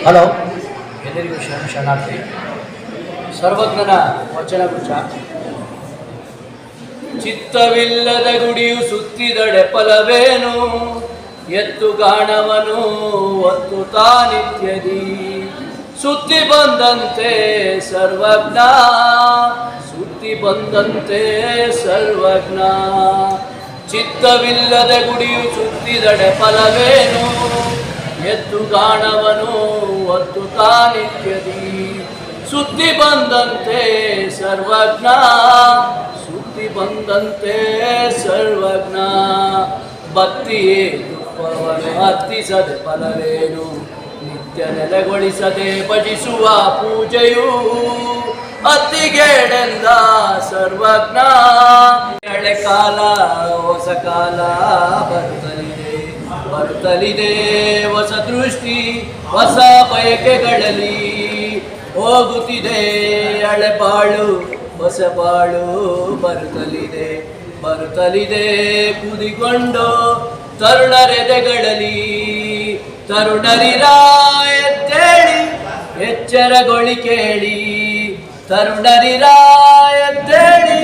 Hello, ಎಲ್ಲರಿಗೂ ಶರಣಾರ್ಥಿ. ಸರ್ವಜ್ಞನ ವಚನಗುಚ್ಛ. ಚಿತ್ತವಿಲ್ಲದ ಗುಡಿಯು ಸುತ್ತಿದಡೆ ಫಲವೇನು, ಎತ್ತು ಗಾಣವನು ಒತ್ತು ತಾನಿತ್ಯದಿ. ಸುತ್ತಿ ಬಂದಂತೆ ಸರ್ವಜ್ಞ, ಸುತ್ತಿ ಬಂದಂತೆ ಸರ್ವಜ್ಞ. ಚಿತ್ತವಿಲ್ಲದ ಗುಡಿಯು ಸುತ್ತಿದಡೆ ಫಲವೇನು, ಎತ್ತು ಗಾಣವನು ಒತ್ತು ತಾನಿತ್ಯದಿ. ಸುದ್ದಿ ಬಂದಂತೆ ಸರ್ವಜ್ಞ, ಸುದ್ದಿ ಬಂದಂತೆ ಸರ್ವಜ್ಞ. ಭಕ್ತಿಯೇ ದುಃಖವನ್ನು ಹತ್ತಿಸದೆ ಫಲವೇನು, ನಿತ್ಯ ನೆಲೆಗೊಳಿಸದೆ ಭಜಿಸುವ ಪೂಜೆಯು ಅತ್ತಿಗೇಡೆಂದ ಸರ್ವಜ್ಞ. ಹಳೆ ಕಾಲ ಹೊಸ ಕಾಲ ಬರುತ್ತಲಿದೆ ಹೊಸ ದೃಷ್ಟಿ ಹೊಸ ಬಯಕೆಗಳಲ್ಲಿ. ಹೋಗುತ್ತಿದೆ ಹಳೆ ಬಾಳು ಹೊಸ ಬಾಳು ಬರುತ್ತಲಿದೆ ಕುದಿಕೊಂಡು ತರುಣರೆದೆಗಳಲ್ಲಿ. ತರುಣರಿರ ಎದ್ದೇಳಿ ಎಚ್ಚರಗೊಳಿ ಕೇಳಿ, ತರುಣರಿರ ಎದ್ದೇಳಿ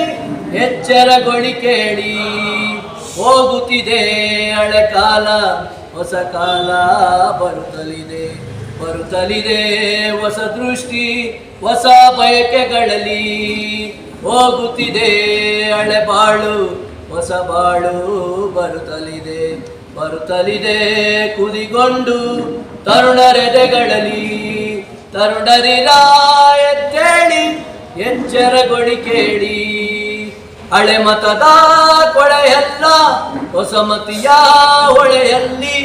ಎಚ್ಚರಗೊಳಿ ಕೇಳಿ. ಹೋಗುತ್ತಿದೆ ಹಳೆ ಕಾಲ ಹೊಸ ಕಾಲ ಬರುತ್ತಲಿದೆ ಹೊಸ ದೃಷ್ಟಿ ಹೊಸ ಬಯಕೆಗಳಲ್ಲಿ. ಹೋಗುತ್ತಿದೆ ಹಳೆ ಬಾಳು ಹೊಸ ಬಾಳು ಬರುತ್ತಲಿದೆ ಕುದಿಕೊಂಡು ತರುಣರೆದೆಗಳಲ್ಲಿ. ತರುಣರಿರ ಎದ್ದೇಳಿ ಎಚ್ಚರಗೊಳಿ ಕೇಳಿ. ಹಳೆ ಮತದ ಕೊಳೆಯಲ್ಲ ಹೊಸ ಮತಿಯ ಹೊಳೆಯಲ್ಲಿ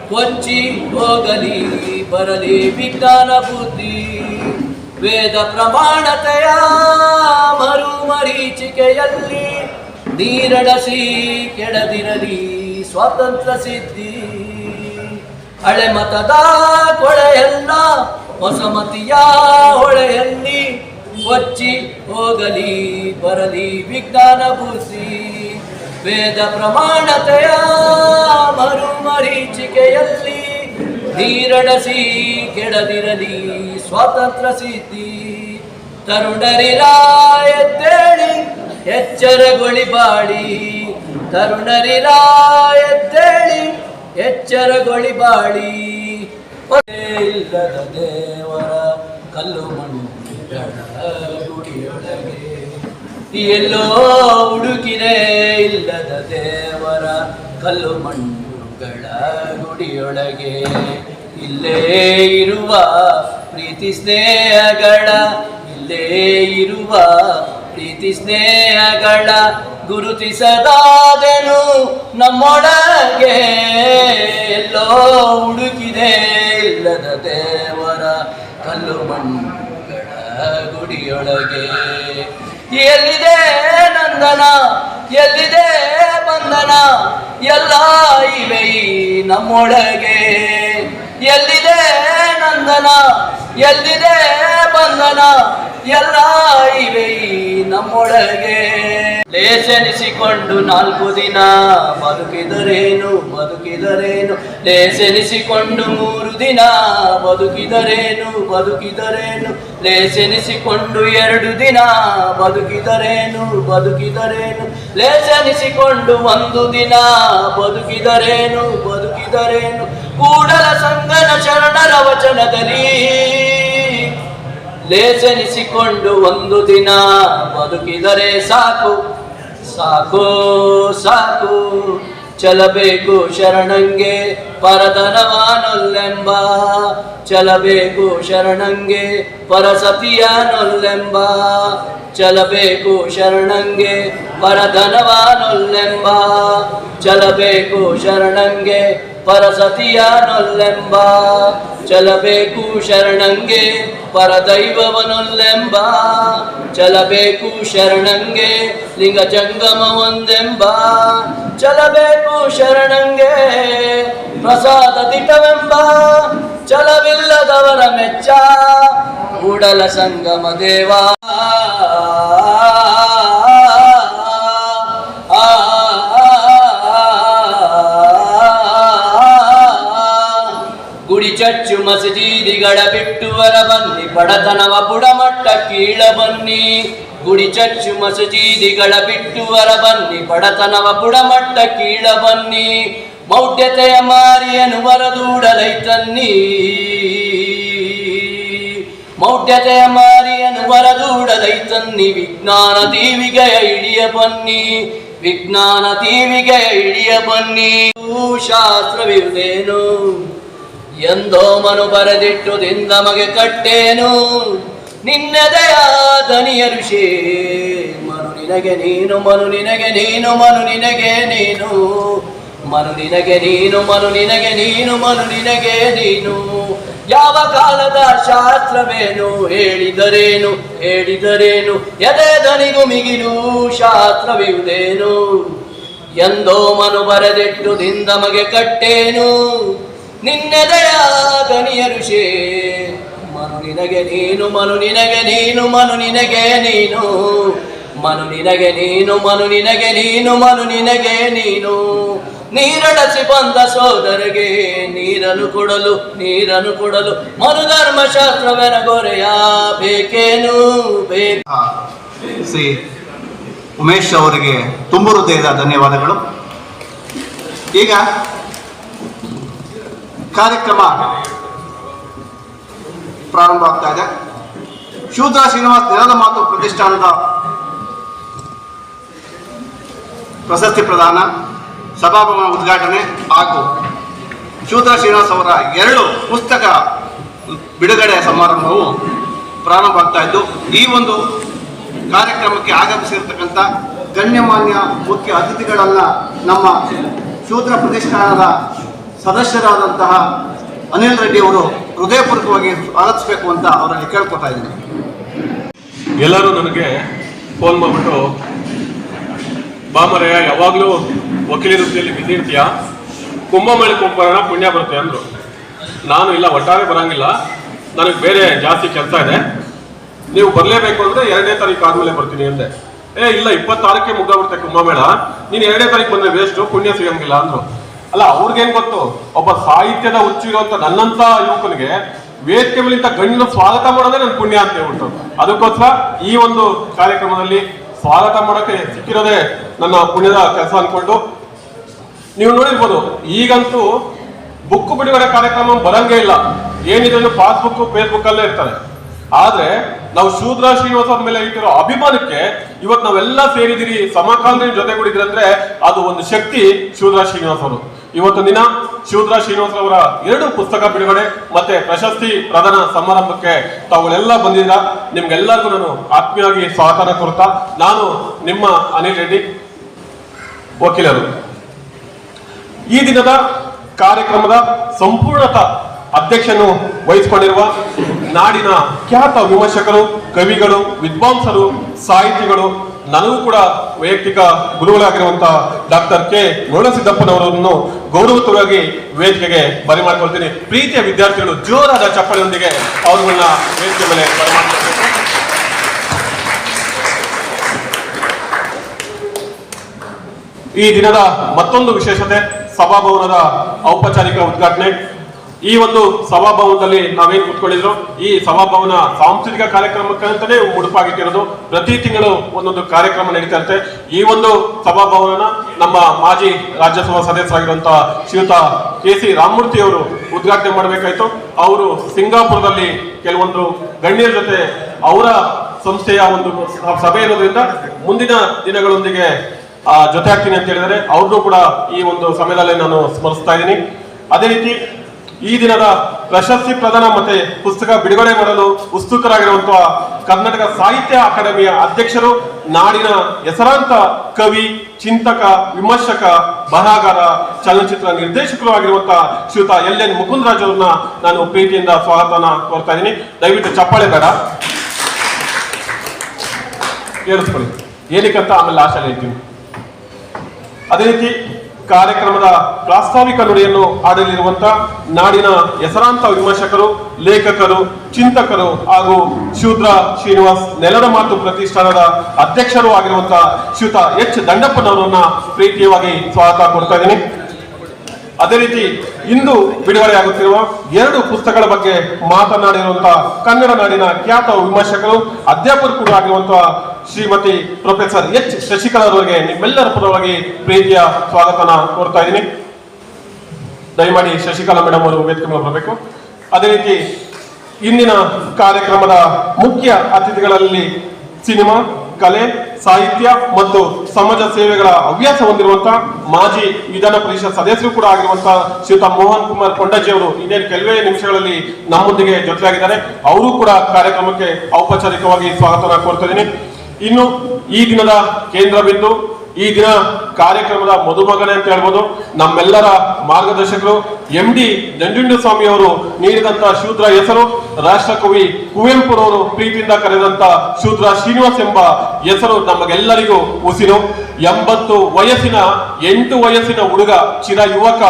ಕೊಚ್ಚಿ ಹೋಗಲಿ ಬರಲಿ ವಿಜ್ಞಾನ ಬುದ್ಧಿ. ವೇದ ಪ್ರಮಾಣತೆಯ ಮರೀಚಿಕೆಯಲ್ಲಿ ನೀರಡಸಿ ಕೆಡದಿರಲಿ ಸ್ವಾತಂತ್ರ್ಯ ಸಿದ್ಧಿ. ಹಳೆ ಮತದ ಕೊಳೆಯಲ್ಲ ಹೊಸ ಮತಿಯ ಹೊಳೆಯಲ್ಲಿ ಕೊಚ್ಚಿ ಹೋಗಲಿ ಬರಲಿ ವಿಜ್ಞಾನ ಬುದ್ಧಿ. ವೇದ ಪ್ರಮಾಣತೆಯ ಮರೀಚಿಕೆಯಲ್ಲಿ ನೀರಡಸಿ ಕೆಡದಿರಲಿ ಸ್ವಾತಂತ್ರ್ಯ ಸಿದ್ಧಿ. ತರುಣರಿರ ಎದ್ದೇಳಿ ಎಚ್ಚರಗೊಳಿ ಬಾಳಿ, ತರುಣರಿರ ಎದ್ದೇಳಿ ಎಚ್ಚರಗೊಳಿ ಬಾಳಿ. ಇಲ್ಲದ ದೇವರ ಕಲ್ಲು ಮಣ್ಣು ಗುಡಿಯೊಳಗೆ ಎಲ್ಲೋ ಹುಡುಕಿದೆ, ಇಲ್ಲದ ದೇವರ ಕಲ್ಲು ಮಣ್ಣುಗಳ ಗುಡಿಯೊಳಗೆ. ಇಲ್ಲೇ ಇರುವ ಪ್ರೀತಿ ಸ್ನೇಹಗಳ, ಇಲ್ಲೇ ಇರುವ ಪ್ರೀತಿ ಸ್ನೇಹಗಳ ಗುರುತಿಸದಾದೆನು ನಮ್ಮೊಳಗೆ. ಎಲ್ಲೋ ಹುಡುಕಿದೆ ಇಲ್ಲದ ದೇವರ ಕಲ್ಲು ಮಣ್ಣುಗಳ ಗುಡಿಯೊಳಗೆ. ಎಲ್ಲಿದೆ ನಂದನ ಎಲ್ಲಿದೆ ಬಂಧನ, ಎಲ್ಲ ಇವೆ ನಮ್ಮೊಳಗೆ. ಎಲ್ಲಿದೆ ನಂದನ ಎಲ್ಲಿದೆ ಬಂಧನ, ಎಲ್ಲ ಇವೆ ನಮ್ಮೊಳಗೆ. ಲೇಸೆನಿಸಿಕೊಂಡು 4 ದಿನ ಬದುಕಿದರೇನು, ಲೇಸೆನಿಸಿಕೊಂಡು 3 ದಿನ ಬದುಕಿದರೇನು, ಲೇಸೆನಿಸಿಕೊಂಡು 2 ದಿನ ಬದುಕಿದರೇನು, ಲೇಸೆನಿಸಿಕೊಂಡು 1 ದಿನ ಬದುಕಿದರೇನು. ಕೂಡಲ ಸಂಗನ ಶರಣರ ವಚನದಲ್ಲಿ ಲೇಸೆನಿಸಿಕೊಂಡು 1 ದಿನ ಬದುಕಿದರೆ ಸಾಕು ಸಾಕು. ಚಲಬೇಕು ಶರಣಂಗೆ ಪರಧನವಾನೊಲ್ಲೆಂಬ, ಚಲಬೇಕು ಶರಣಂಗೆ ಪರಸತಿಯಾನೊಲ್ಲೆಂಬ, ಚಲಬೇಕು ಶರಣಂಗೆ ಪರಧನವಾನೊಲ್ಲೆಂಬ, ಚಲಬೇಕು ಶರಣಂಗೆ ಪರಸತಿಯಾನೊಲ್ಲೆಂಬ, ಚಲಬೇಕು ಶರಣಂಗೆ ಪರದೈವವನೊಲ್ಲೆಂಬ, ಚಲಬೇಕು ಶರಣಂಗೆ ಲಿಂಗ ಜಂಗಮ ಒಂದೆಂಬ, ಚಲಬೇಕು ಶರಣಂಗೆ ಪ್ರಸಾದ ದಿಟವೆಂಬ, ಚಲವಿಲ್ಲದವರ ಮೆಚ್ಚ ಕೂಡಲ ಸಂಗಮ ದೇವ. ಗುಡಿ ಚಚ್ಚು ಮಸೀದಿಗಳ ಬಿಟ್ಟು ಹೊರ ಬನ್ನಿ, ಬಡತನವ ಬುಡಮಟ್ಟ ಕೀಳ ಬನ್ನಿ. ಗುಡಿ ಚಚ್ಚು ಮಸೀದಿಗಳ ಬಿಟ್ಟು ಹೊರ ಬನ್ನಿ, ಬಡತನವ ಬುಡಮಟ್ಟ ಕೀಳ ಬನ್ನಿ. ಮೌಢ್ಯತೆಯ ಮಾರಿಯನ್ನು ಹೊರದೂಡಲೈ ತನ್ನಿ, ಮೌಢ್ಯತೆಯ ಮಾರಿಯನ್ನು ಹೊರದೂಡಲೈ ತನ್ನಿ. ವಿಜ್ಞಾನ ದೀವಿಗೆಯ ಇಳಿಯ ಬನ್ನಿ, ವಿಜ್ಞಾನ ದೀವಿಗೆಯ ಇಳಿಯ ಬನ್ನಿ. ಶಾಸ್ತ್ರವಿರುವುದೇನು ಎಂದೋ ಮನು ಬರೆದಿಟ್ಟು ಮಗೆ ಕಟ್ಟೇನು. ನಿನ್ನದೆಯ ದನಿಯ ಋಷಿ ಮನು ನಿನಗೆ ನೀನು, ಮನು ನಿನಗೆ ನೀನು, ಮನು ನಿನಗೆ ನೀನು, ಮನು ನಿನಗೆ ನೀನು, ಮನು ನಿನಗೆ ನೀನು, ಮನು ನಿನಗೆ ನೀನು. ಯಾವ ಕಾಲದ ಶಾಸ್ತ್ರವೇನು ಹೇಳಿದರೇನು, ಹೇಳಿದರೇನು ಎದೆ ದನಿಗೂ ಮಿಗಿಲು ಶಾಸ್ತ್ರವಿರುವುದೇನು. ಎಂದೋ ಮನು ಬರೆದಿಟ್ಟು ಮಗೆ ಕಟ್ಟೇನು. ನಿನ್ನೆದೆಯ ದನಿಯ ಋಷಿ ಮನು ನಿನಗೆ ನೀನು, ಮನು ನಿನಗೆ ನೀನು, ಮನು ನಿನಗೆ ನೀನು, ಮನು ನಿನಗೆ ನೀನು, ಮನು ನಿನಗೆ ನೀನು, ಮನು ನಿನಗೆ ನೀನು. ನೀರಡಸಿ ಬಂದ ಸೋದರಿಗೆ ನೀರನ್ನು ಕೊಡಲು, ನೀರನ್ನು ಕೊಡಲು ಮನುಧರ್ಮಶಾಸ್ತ್ರವೆನ ಗೊರೆಯ ಬೇಕೇನು ಬೇಕು. ಶ್ರೀ ಉಮೇಶ್ ಅವರಿಗೆ ತುಂಬ ಹೃದಯದ ಧನ್ಯವಾದಗಳು. ಈಗ ಕಾರ್ಯಕ್ರಮ ಪ್ರಾರಂಭ ಆಗ್ತಾ ಇದೆ. ಶೂದ್ರ ಶ್ರೀನಿವಾಸ್ ನೆಲದ ಮಾತು ಪ್ರತಿಷ್ಠಾನದ ಪ್ರಶಸ್ತಿ ಪ್ರದಾನ, ಸಭಾಭವನ ಉದ್ಘಾಟನೆ ಹಾಗೂ ಶೂದ್ರ ಶ್ರೀನಿವಾಸ್ ಅವರ 2 ಪುಸ್ತಕ ಬಿಡುಗಡೆ ಸಮಾರಂಭವು ಪ್ರಾರಂಭ ಆಗ್ತಾ ಇದ್ದು, ಈ ಒಂದು ಕಾರ್ಯಕ್ರಮಕ್ಕೆ ಆಗಮಿಸಿರ್ತಕ್ಕಂಥ ಗಣ್ಯಮಾನ್ಯ ಮುಖ್ಯ ಅತಿಥಿಗಳನ್ನ ನಮ್ಮ ಶೂದ್ರ ಪ್ರತಿಷ್ಠಾನದ ಸದಸ್ಯರಾದಂತಹ ಅನಿಲ್ ರೆಡ್ಡಿ ಅವರು ಹೃದಯಪೂರ್ವಕವಾಗಿ ಸ್ವಾಗತಿಸಬೇಕು ಅಂತ ಅವರಲ್ಲಿ ಕೇಳ್ಕೊತಾ ಇದ್ದೀನಿ. ಎಲ್ಲರೂ ನನಗೆ ಫೋನ್ ಮಾಡಿಬಿಟ್ಟು, ಬಾಮರೆಯ ಯಾವಾಗಲೂ ವಕೀಲಿ ವೃತ್ತಿಯಲ್ಲಿ ಬಿದ್ದಿರ್ತೀಯ, ಕುಂಭಮೇಳಕ್ಕೆ ಹೋಗ್ಬರೋಣ ಪುಣ್ಯ ಬರುತ್ತೆ ಅಂದರು. ನಾನು ಇಲ್ಲ, ಒಟ್ಟಾರೆ ಬರೋಂಗಿಲ್ಲ, ನನಗೆ ಬೇರೆ ಜಾಸ್ತಿ ಕೆಲಸ ಇದೆ, ನೀವು ಬರಲೇಬೇಕು ಅಂದರೆ 2ನೇ ತಾರೀಕು ಆದಮೇಲೆ ಬರ್ತೀನಿ ಅಂದೆ. ಇಲ್ಲ 26ಕ್ಕೆ ಮುಗ್ದೋಗ್ಬಿಡುತ್ತೆ ಕುಂಭಮೇಳ, ನೀನು 2ನೇ ತಾರೀಕು ಬಂದರೆ ವೇಸ್ಟು, ಪುಣ್ಯ ಸಿಗಂಗಿಲ್ಲ ಅಂದರು. ಅಲ್ಲ, ಅವ್ರಿಗೇನು ಗೊತ್ತು, ಒಬ್ಬ ಸಾಹಿತ್ಯದ ಹುಚ್ಚಿರುವಂಥ ನನ್ನಂಥ ಯುವಕನಿಗೆ ವೇದಿಕೆ ಮೇಲಿಂದ ಗಣ್ಯನ ಸ್ವಾಗತ ಮಾಡೋದೇ ನನ್ನ ಪುಣ್ಯ ಅಂತ ಹೇಳ್ಬಿಟ್ಟು, ಅದಕ್ಕೋಸ್ಕರ ಈ ಒಂದು ಕಾರ್ಯಕ್ರಮದಲ್ಲಿ ಸ್ವಾಗತ ಮಾಡೋಕ್ಕೆ ಸಿಕ್ಕಿರೋದೇ ನನ್ನ ಪುಣ್ಯದ ಕೆಲಸ ಅನ್ಕೊಂಡು ನೀವು ನೋಡಿರ್ಬೋದು. ಈಗಂತೂ ಬುಕ್ ಬಿಡುಗಡೆ ಕಾರ್ಯಕ್ರಮ ಬರಂಗೇ ಇಲ್ಲ, ಏನಿದ್ರು ಪಾಸ್ಬುಕ್ ಫೇಸ್ಬುಕ್ ಅಲ್ಲೇ ಇರ್ತಾರೆ. ಆದ್ರೆ ನಾವು ಶೂದ್ರ ಶ್ರೀನಿವಾಸ ಅವ್ರ ಮೇಲೆ ಇಟ್ಟಿರೋ ಅಭಿಮಾನಕ್ಕೆ ಇವತ್ತು ನಾವೆಲ್ಲ ಸೇರಿದಿರಿ, ಸಮಕಾಲೀನ ಜೊತೆಗೂಡಿದ್ರಂದ್ರೆ ಅದು ಒಂದು ಶಕ್ತಿ ಶೂದ್ರ ಶ್ರೀನಿವಾಸ್ ಅವರು. ಇವತ್ತು ದಿನ ಶೂದ್ರ ಶ್ರೀನಿವಾಸ ಅವರ 2 ಪುಸ್ತಕ ಬಿಡುಗಡೆ ಮತ್ತೆ ಪ್ರಶಸ್ತಿ ಪ್ರದಾನ ಸಮಾರಂಭಕ್ಕೆ ತಾವುಗಳೆಲ್ಲ ಬಂದಿದ್ದೀರಾ. ನಿಮ್ಗೆಲ್ಲರಿಗೂ ನಾನು ಆತ್ಮೀಯವಾಗಿ ಸ್ವಾಗತ ಕೋರ್ತಾ, ನಾನು ನಿಮ್ಮ ಅನಿಲ್ ರೆಡ್ಡಿ, ವಕೀಲರು. ಈ ದಿನದ ಕಾರ್ಯಕ್ರಮದ ಸಂಪೂರ್ಣತ ಅಧ್ಯಕ್ಷನು ವಹಿಸಿಕೊಂಡಿರುವ ನಾಡಿನ ಖ್ಯಾತ ವಿಮರ್ಶಕರು, ಕವಿಗಳು, ವಿದ್ವಾಂಸರು, ಸಾಹಿತಿಗಳು, ನನಗೂ ಕೂಡ ವೈಯಕ್ತಿಕ ಗುರುಗಳಾಗಿರುವಂತಹ ಡಾಕ್ಟರ್ ಕೆ ಗೋಳಸಿದ್ದಪ್ಪನವರನ್ನು ಗೌರವಯುತವಾಗಿ ವೇದಿಕೆಗೆ ಬರಮಾಡ್ಕೊಳ್ತೀನಿ. ಪ್ರೀತಿಯ ವಿದ್ಯಾರ್ಥಿಗಳು ಜೋರಾದ ಚಪ್ಪಳೆಯೊಂದಿಗೆ ಅವರುಗಳನ್ನ ವೇದಿಕೆ ಮೇಲೆ ಬರಮಾಡ್ಕೊಳ್ಬೇಕು. ಈ ದಿನದ ಮತ್ತೊಂದು ವಿಶೇಷತೆ ಸಭಾಭವನದ ಔಪಚಾರಿಕ ಉದ್ಘಾಟನೆ. ಈ ಒಂದು ಸಭಾಭವನದಲ್ಲಿ ನಾವೇನು ಕೂತ್ಕೊಂಡಿದ್ರು, ಈ ಸಭಾಭವನ ಸಾಂಸ್ಕೃತಿಕ ಕಾರ್ಯಕ್ರಮಕ್ಕಂತಾನೆ ಮುಡುಪಾಗಿಟ್ಟಿರೋದು. ಪ್ರತಿ ತಿಂಗಳು ಒಂದೊಂದು ಕಾರ್ಯಕ್ರಮ ನಡೀತಾ ಇರುತ್ತೆ. ಈ ಒಂದು ಸಭಾಭವನ ನಮ್ಮ ಮಾಜಿ ರಾಜ್ಯಸಭಾ ಸದಸ್ಯರಾಗಿರುವಂತಹ ಶ್ರೀಯುತ KC ರಾಮಮೂರ್ತಿ ಅವರು ಉದ್ಘಾಟನೆ ಮಾಡಬೇಕಾಯ್ತು. ಅವರು ಸಿಂಗಾಪುರದಲ್ಲಿ ಕೆಲವೊಂದು ಗಣ್ಯರ ಜೊತೆ ಅವರ ಸಂಸ್ಥೆಯ ಒಂದು ಸಭೆ ಇರೋದ್ರಿಂದ ಮುಂದಿನ ದಿನಗಳೊಂದಿಗೆ ಜೊತೆ ಆಗ್ತೀನಿ ಅಂತ ಹೇಳಿದರೆ ಅವ್ರನ್ನೂ ಕೂಡ ಈ ಒಂದು ಸಮಯದಲ್ಲಿ ನಾನು ಸ್ಮರಿಸ್ತಾ ಇದ್ದೀನಿ. ಅದೇ ರೀತಿ ಈ ದಿನದ ಪ್ರಶಸ್ತಿ ಪ್ರದಾನ ಮತ್ತೆ ಪುಸ್ತಕ ಬಿಡುಗಡೆ ಮಾಡಲು ಉತ್ಸುಕರಾಗಿರುವಂತಹ ಕರ್ನಾಟಕ ಸಾಹಿತ್ಯ ಅಕಾಡೆಮಿಯ ಅಧ್ಯಕ್ಷರು, ನಾಡಿನ ಹೆಸರಾಂತ ಕವಿ, ಚಿಂತಕ, ವಿಮರ್ಶಕ, ಬರಹಗಾರ, ಚಲನಚಿತ್ರ ನಿರ್ದೇಶಕರು ಆಗಿರುವಂತಹ ಶ್ರೀಯುತ LN ಮುಕುಂದರಾಜ್ ಅವ್ರನ್ನ ನಾನು ಪ್ರೀತಿಯಿಂದ ಸ್ವಾಗತನ ಕೋರ್ತಾ ಇದ್ದೀನಿ. ದಯವಿಟ್ಟು ಚಪ್ಪಾಳೆ ಬೇಡ, ಕೇಳಿಸ್ಕೊಳ್ಳಿ, ಏನಕ್ಕಂತ ಆಮೇಲೆ ಆಶಾಲೆ ಇರ್ತೀನಿ. ಅದೇ ರೀತಿ ಕಾರ್ಯಕ್ರಮದ ಪ್ರಾಸ್ತಾವಿಕ ನುಡಿಯನ್ನು ಆಡಲಿರುವಂತಹ ನಾಡಿನ ಹೆಸರಾಂತ ವಿಮರ್ಶಕರು, ಲೇಖಕರು, ಚಿಂತಕರು ಹಾಗೂ ಶೂದ್ರ ಶ್ರೀನಿವಾಸ್ ನೆಲದ ಮಾತು ಪ್ರತಿಷ್ಠಾನದ ಅಧ್ಯಕ್ಷರು ಆಗಿರುವಂತಹ ಶ್ರೀಯುತ H ದಂಡಪ್ಪನವರನ್ನ ಪ್ರೀತಿಯವಾಗಿ ಸ್ವಾಗತ ಕೊಡ್ತಾ ಇದ್ದೀನಿ. ಅದೇ ರೀತಿ ಇಂದು ಬಿಡುಗಡೆಯಾಗುತ್ತಿರುವ 2 ಪುಸ್ತಕಗಳ ಬಗ್ಗೆ ಮಾತನಾಡಿರುವಂತಹ ಕನ್ನಡ ನಾಡಿನ ಖ್ಯಾತ ವಿಮರ್ಶಕರು ಅಧ್ಯಾಪಕರು ಕೂಡ ಆಗಿರುವಂತಹ ಶ್ರೀಮತಿ ಪ್ರೊಫೆಸರ್ ಎಚ್ ಶಶಿಕಲಾ ಅವರಿಗೆ ನಿಮ್ಮೆಲ್ಲರ ಪರವಾಗಿ ಪ್ರೀತಿಯ ಸ್ವಾಗತನ ಕೋರ್ತಾ ಇದ್ದೀನಿ. ದಯಮಾಡಿ ಶಶಿಕಲಾ ಮೇಡಮ್ ಅವರು ವೇದಿಕೆ ಮೇಲೆ ಬರಬೇಕು. ಅದೇ ರೀತಿ ಇಂದಿನ ಕಾರ್ಯಕ್ರಮದ ಮುಖ್ಯ ಅತಿಥಿಗಳಲ್ಲಿ ಸಿನಿಮಾ, ಕಲೆ, ಸಾಹಿತ್ಯ ಮತ್ತು ಸಮಾಜ ಸೇವೆಗಳ ಹವ್ಯಾಸ ಹೊಂದಿರುವಂತಹ ಮಾಜಿ ವಿಧಾನ ಪರಿಷತ್ ಸದಸ್ಯರು ಕೂಡ ಆಗಿರುವಂತಹ ಶ್ರೀಯುತ ಮೋಹನ್ ಕುಮಾರ್ ಕೊಂಡಜ್ಜಿ ಅವರು ಇನ್ನೇನು ಕೆಲವೇ ನಿಮಿಷಗಳಲ್ಲಿ ನಮ್ಮೊಂದಿಗೆ ಜೊತೆಯಾಗಿದ್ದಾರೆ. ಅವರು ಕೂಡ ಕಾರ್ಯಕ್ರಮಕ್ಕೆ ಔಪಚಾರಿಕವಾಗಿ ಸ್ವಾಗತನ ಕೋರ್ತಾ ಇದ್ದೀನಿ. ಇನ್ನು ಈ ದಿನದ ಕೇಂದ್ರ ಬಿಂದು, ಈ ದಿನ ಕಾರ್ಯಕ್ರಮದ ಮದುಮಗನೆ ಅಂತ ಹೇಳ್ಬೋದು, ನಮ್ಮೆಲ್ಲರ ಮಾರ್ಗದರ್ಶಕರು MD ನಂಜುಂಡಸ್ವಾಮಿ ಅವರು ನೀಡಿದಂತ ಶೂದ್ರ ಹೆಸರು ರಾಷ್ಟ್ರಕವಿ ಕುವೆಂಪುರವರು ಪ್ರೀತಿಯಿಂದ ಕರೆದಂತ ಶೂದ್ರ ಶ್ರೀನಿವಾಸ್ ಎಂಬ ಹೆಸರು ನಮಗೆಲ್ಲರಿಗೂ ಉಸಿರು. 80 ವಯಸ್ಸಿನ 8 ವಯಸ್ಸಿನ ಹುಡುಗ, ಚಿರ ಯುವಕ,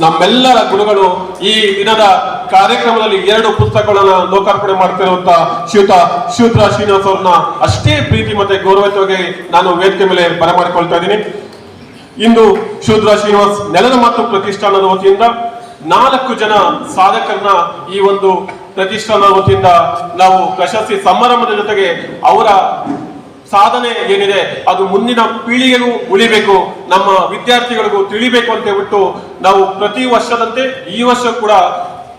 ನಮ್ಮೆಲ್ಲರ ಗುರುಗಳು ಈ ದಿನದ ಕಾರ್ಯಕ್ರಮದಲ್ಲಿ 2 ಪುಸ್ತಕಗಳನ್ನ ಲೋಕಾರ್ಪಣೆ ಮಾಡ್ತಿರುವಂತ ಶೂದ್ರ ಶ್ರೀನಿವಾಸ್ ಅವ್ರನ್ನ ಅಷ್ಟೇ ಪ್ರೀತಿ ಮತ್ತೆ ಗೌರವಯುತವಾಗಿ ನಾನು ವೇದಿಕೆ ಮೇಲೆ ಬರಮಾಡಿಕೊಳ್ತಾ ಇದ್ದೀನಿ. ಇಂದು ಶೂದ್ರ ಶ್ರೀನಿವಾಸ್ ನೆಲದ ಮಾತು ಪ್ರತಿಷ್ಠಾನದ ವತಿಯಿಂದ 4 ಜನ ಸಾಧಕರನ್ನ ಈ ಒಂದು ಪ್ರತಿಷ್ಠಾನದ ವತಿಯಿಂದ ನಾವು ಪ್ರಶಸ್ತಿ ಸಮಾರಂಭದ ಜೊತೆಗೆ ಅವರ ಸಾಧನೆ ಏನಿದೆ ಅದು ಮುಂದಿನ ಪೀಳಿಗೆಗೂ ಉಳಿಬೇಕು, ನಮ್ಮ ವಿದ್ಯಾರ್ಥಿಗಳಿಗೂ ತಿಳಿಬೇಕು ಅಂತ ಹೇಳ್ಬಿಟ್ಟು ನಾವು ಪ್ರತಿ ವರ್ಷದಂತೆ ಈ ವರ್ಷ ಕೂಡ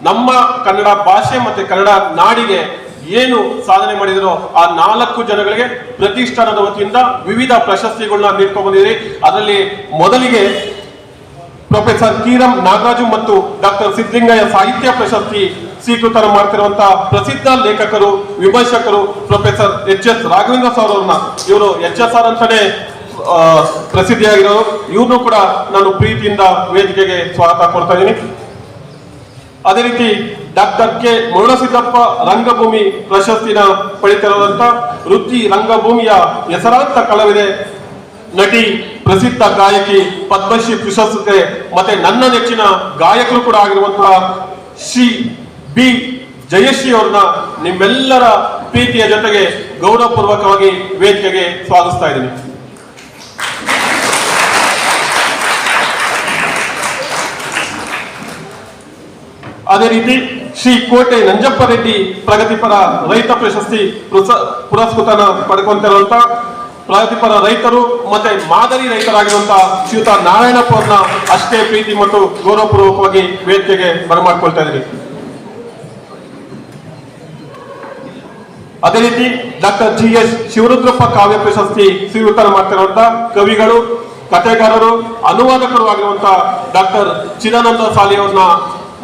ನಮ್ಮ ಕನ್ನಡ ಭಾಷೆ ಮತ್ತೆ ಕನ್ನಡ ನಾಡಿಗೆ ಏನು ಸಾಧನೆ ಮಾಡಿದರೋ ಆ 4 ಜನಗಳಿಗೆ ಪ್ರತಿಷ್ಠಾನದ ವತಿಯಿಂದ ವಿವಿಧ ಪ್ರಶಸ್ತಿಗಳನ್ನ ನೀಡ್ಕೊಂಡು ಬಂದಿದೆ. ಅದರಲ್ಲಿ ಮೊದಲಿಗೆ ಪ್ರೊಫೆಸರ್ ಕಿರಂ ನಾಗರಾಜು ಮತ್ತು ಡಾಕ್ಟರ್ ಸಿದ್ದಲಿಂಗಯ್ಯ ಸಾಹಿತ್ಯ ಪ್ರಶಸ್ತಿ ಸ್ವೀಕೃತ ಮಾಡ್ತಿರುವಂತಹ ಪ್ರಸಿದ್ಧ ಲೇಖಕರು, ವಿಮರ್ಶಕರು ಪ್ರೊಫೆಸರ್ HS ರಾಘವೇಂದ್ರ ಸರ್ ಅವ್ರನ್ನ, ಇವರು HSR ಅಂತಾನೆ ಪ್ರಸಿದ್ಧಿಯಾಗಿರೋರು, ಇವ್ರನ್ನು ಕೂಡ ನಾನು ಪ್ರೀತಿಯಿಂದ ವೇದಿಕೆಗೆ ಸ್ವಾಗತ ಕೊಡ್ತಾ ಇದ್ದೀನಿ. ಅದೇ ರೀತಿ ಡಾಕ್ಟರ್ ಕೆ ಮುರುಳಸಿದ್ದಪ್ಪ ರಂಗಭೂಮಿ ಪ್ರಶಸ್ತಿನ ಪಡೆದಿರುವಂತ ವೃತ್ತಿ ರಂಗಭೂಮಿಯ ಹೆಸರಾಂತ ಕಲಾವಿದೆ, ನಟಿ, ಪ್ರಸಿದ್ಧ ಗಾಯಕಿ, ಪದ್ಮಶ್ರೀ ಪ್ರಶಸ್ತಿ ಮತ್ತೆ ನನ್ನ ನೆಚ್ಚಿನ ಗಾಯಕರು ಕೂಡ ಆಗಿರುವಂತಹ ಶ್ರೀ ಬಿ ಜಯಶ್ರೀ ಅವ್ರನ್ನ ನಿಮ್ಮೆಲ್ಲರ ಪ್ರೀತಿಯ ಜೊತೆಗೆ ಗೌರವಪೂರ್ವಕವಾಗಿ ವೇದಿಕೆಗೆ ಸ್ವಾಗತಿಸ್ತಾ ಇದ್ದೀನಿ. ಅದೇ ರೀತಿ ಶ್ರೀ ಕೋಟೆ ನಂಜಪ್ಪ ರೆಡ್ಡಿ ಪ್ರಗತಿಪರ ರೈತ ಪ್ರಶಸ್ತಿ ಪುರಸ್ಕೃತನ ಪಡ್ಕೊಂತಿರುವಂತ ಪ್ರಗತಿಪರ ರೈತರು ಮತ್ತೆ ಮಾದರಿ ರೈತರಾಗಿರುವಂತಹ ಶ್ರೀಯುತ ನಾರಾಯಣಪ್ಪ ಅವ್ರನ್ನ ಅಷ್ಟೇ ಪ್ರೀತಿ ಮತ್ತು ಗೌರವಪೂರ್ವಕವಾಗಿ ವೇದಿಕೆಗೆ ಬರಮಾಡ್ಕೊಳ್ತಾ ಇದ್ದೀನಿ. ಅದೇ ರೀತಿ ಡಾಕ್ಟರ್ GS ಶಿವರುದ್ರಪ್ಪ ಕಾವ್ಯ ಪ್ರಶಸ್ತಿ ಸ್ವೀಕೃತ ಮಾಡ್ತಿರುವಂತಹ ಕವಿಗಳು, ಕಥೆಗಾರರು, ಅನುವಾದಕರು ಆಗಿರುವಂತಹ ಡಾಕ್ಟರ್ ಚಿದಾನಂದ ಸಾಲಿ ಅವ್ರನ್ನ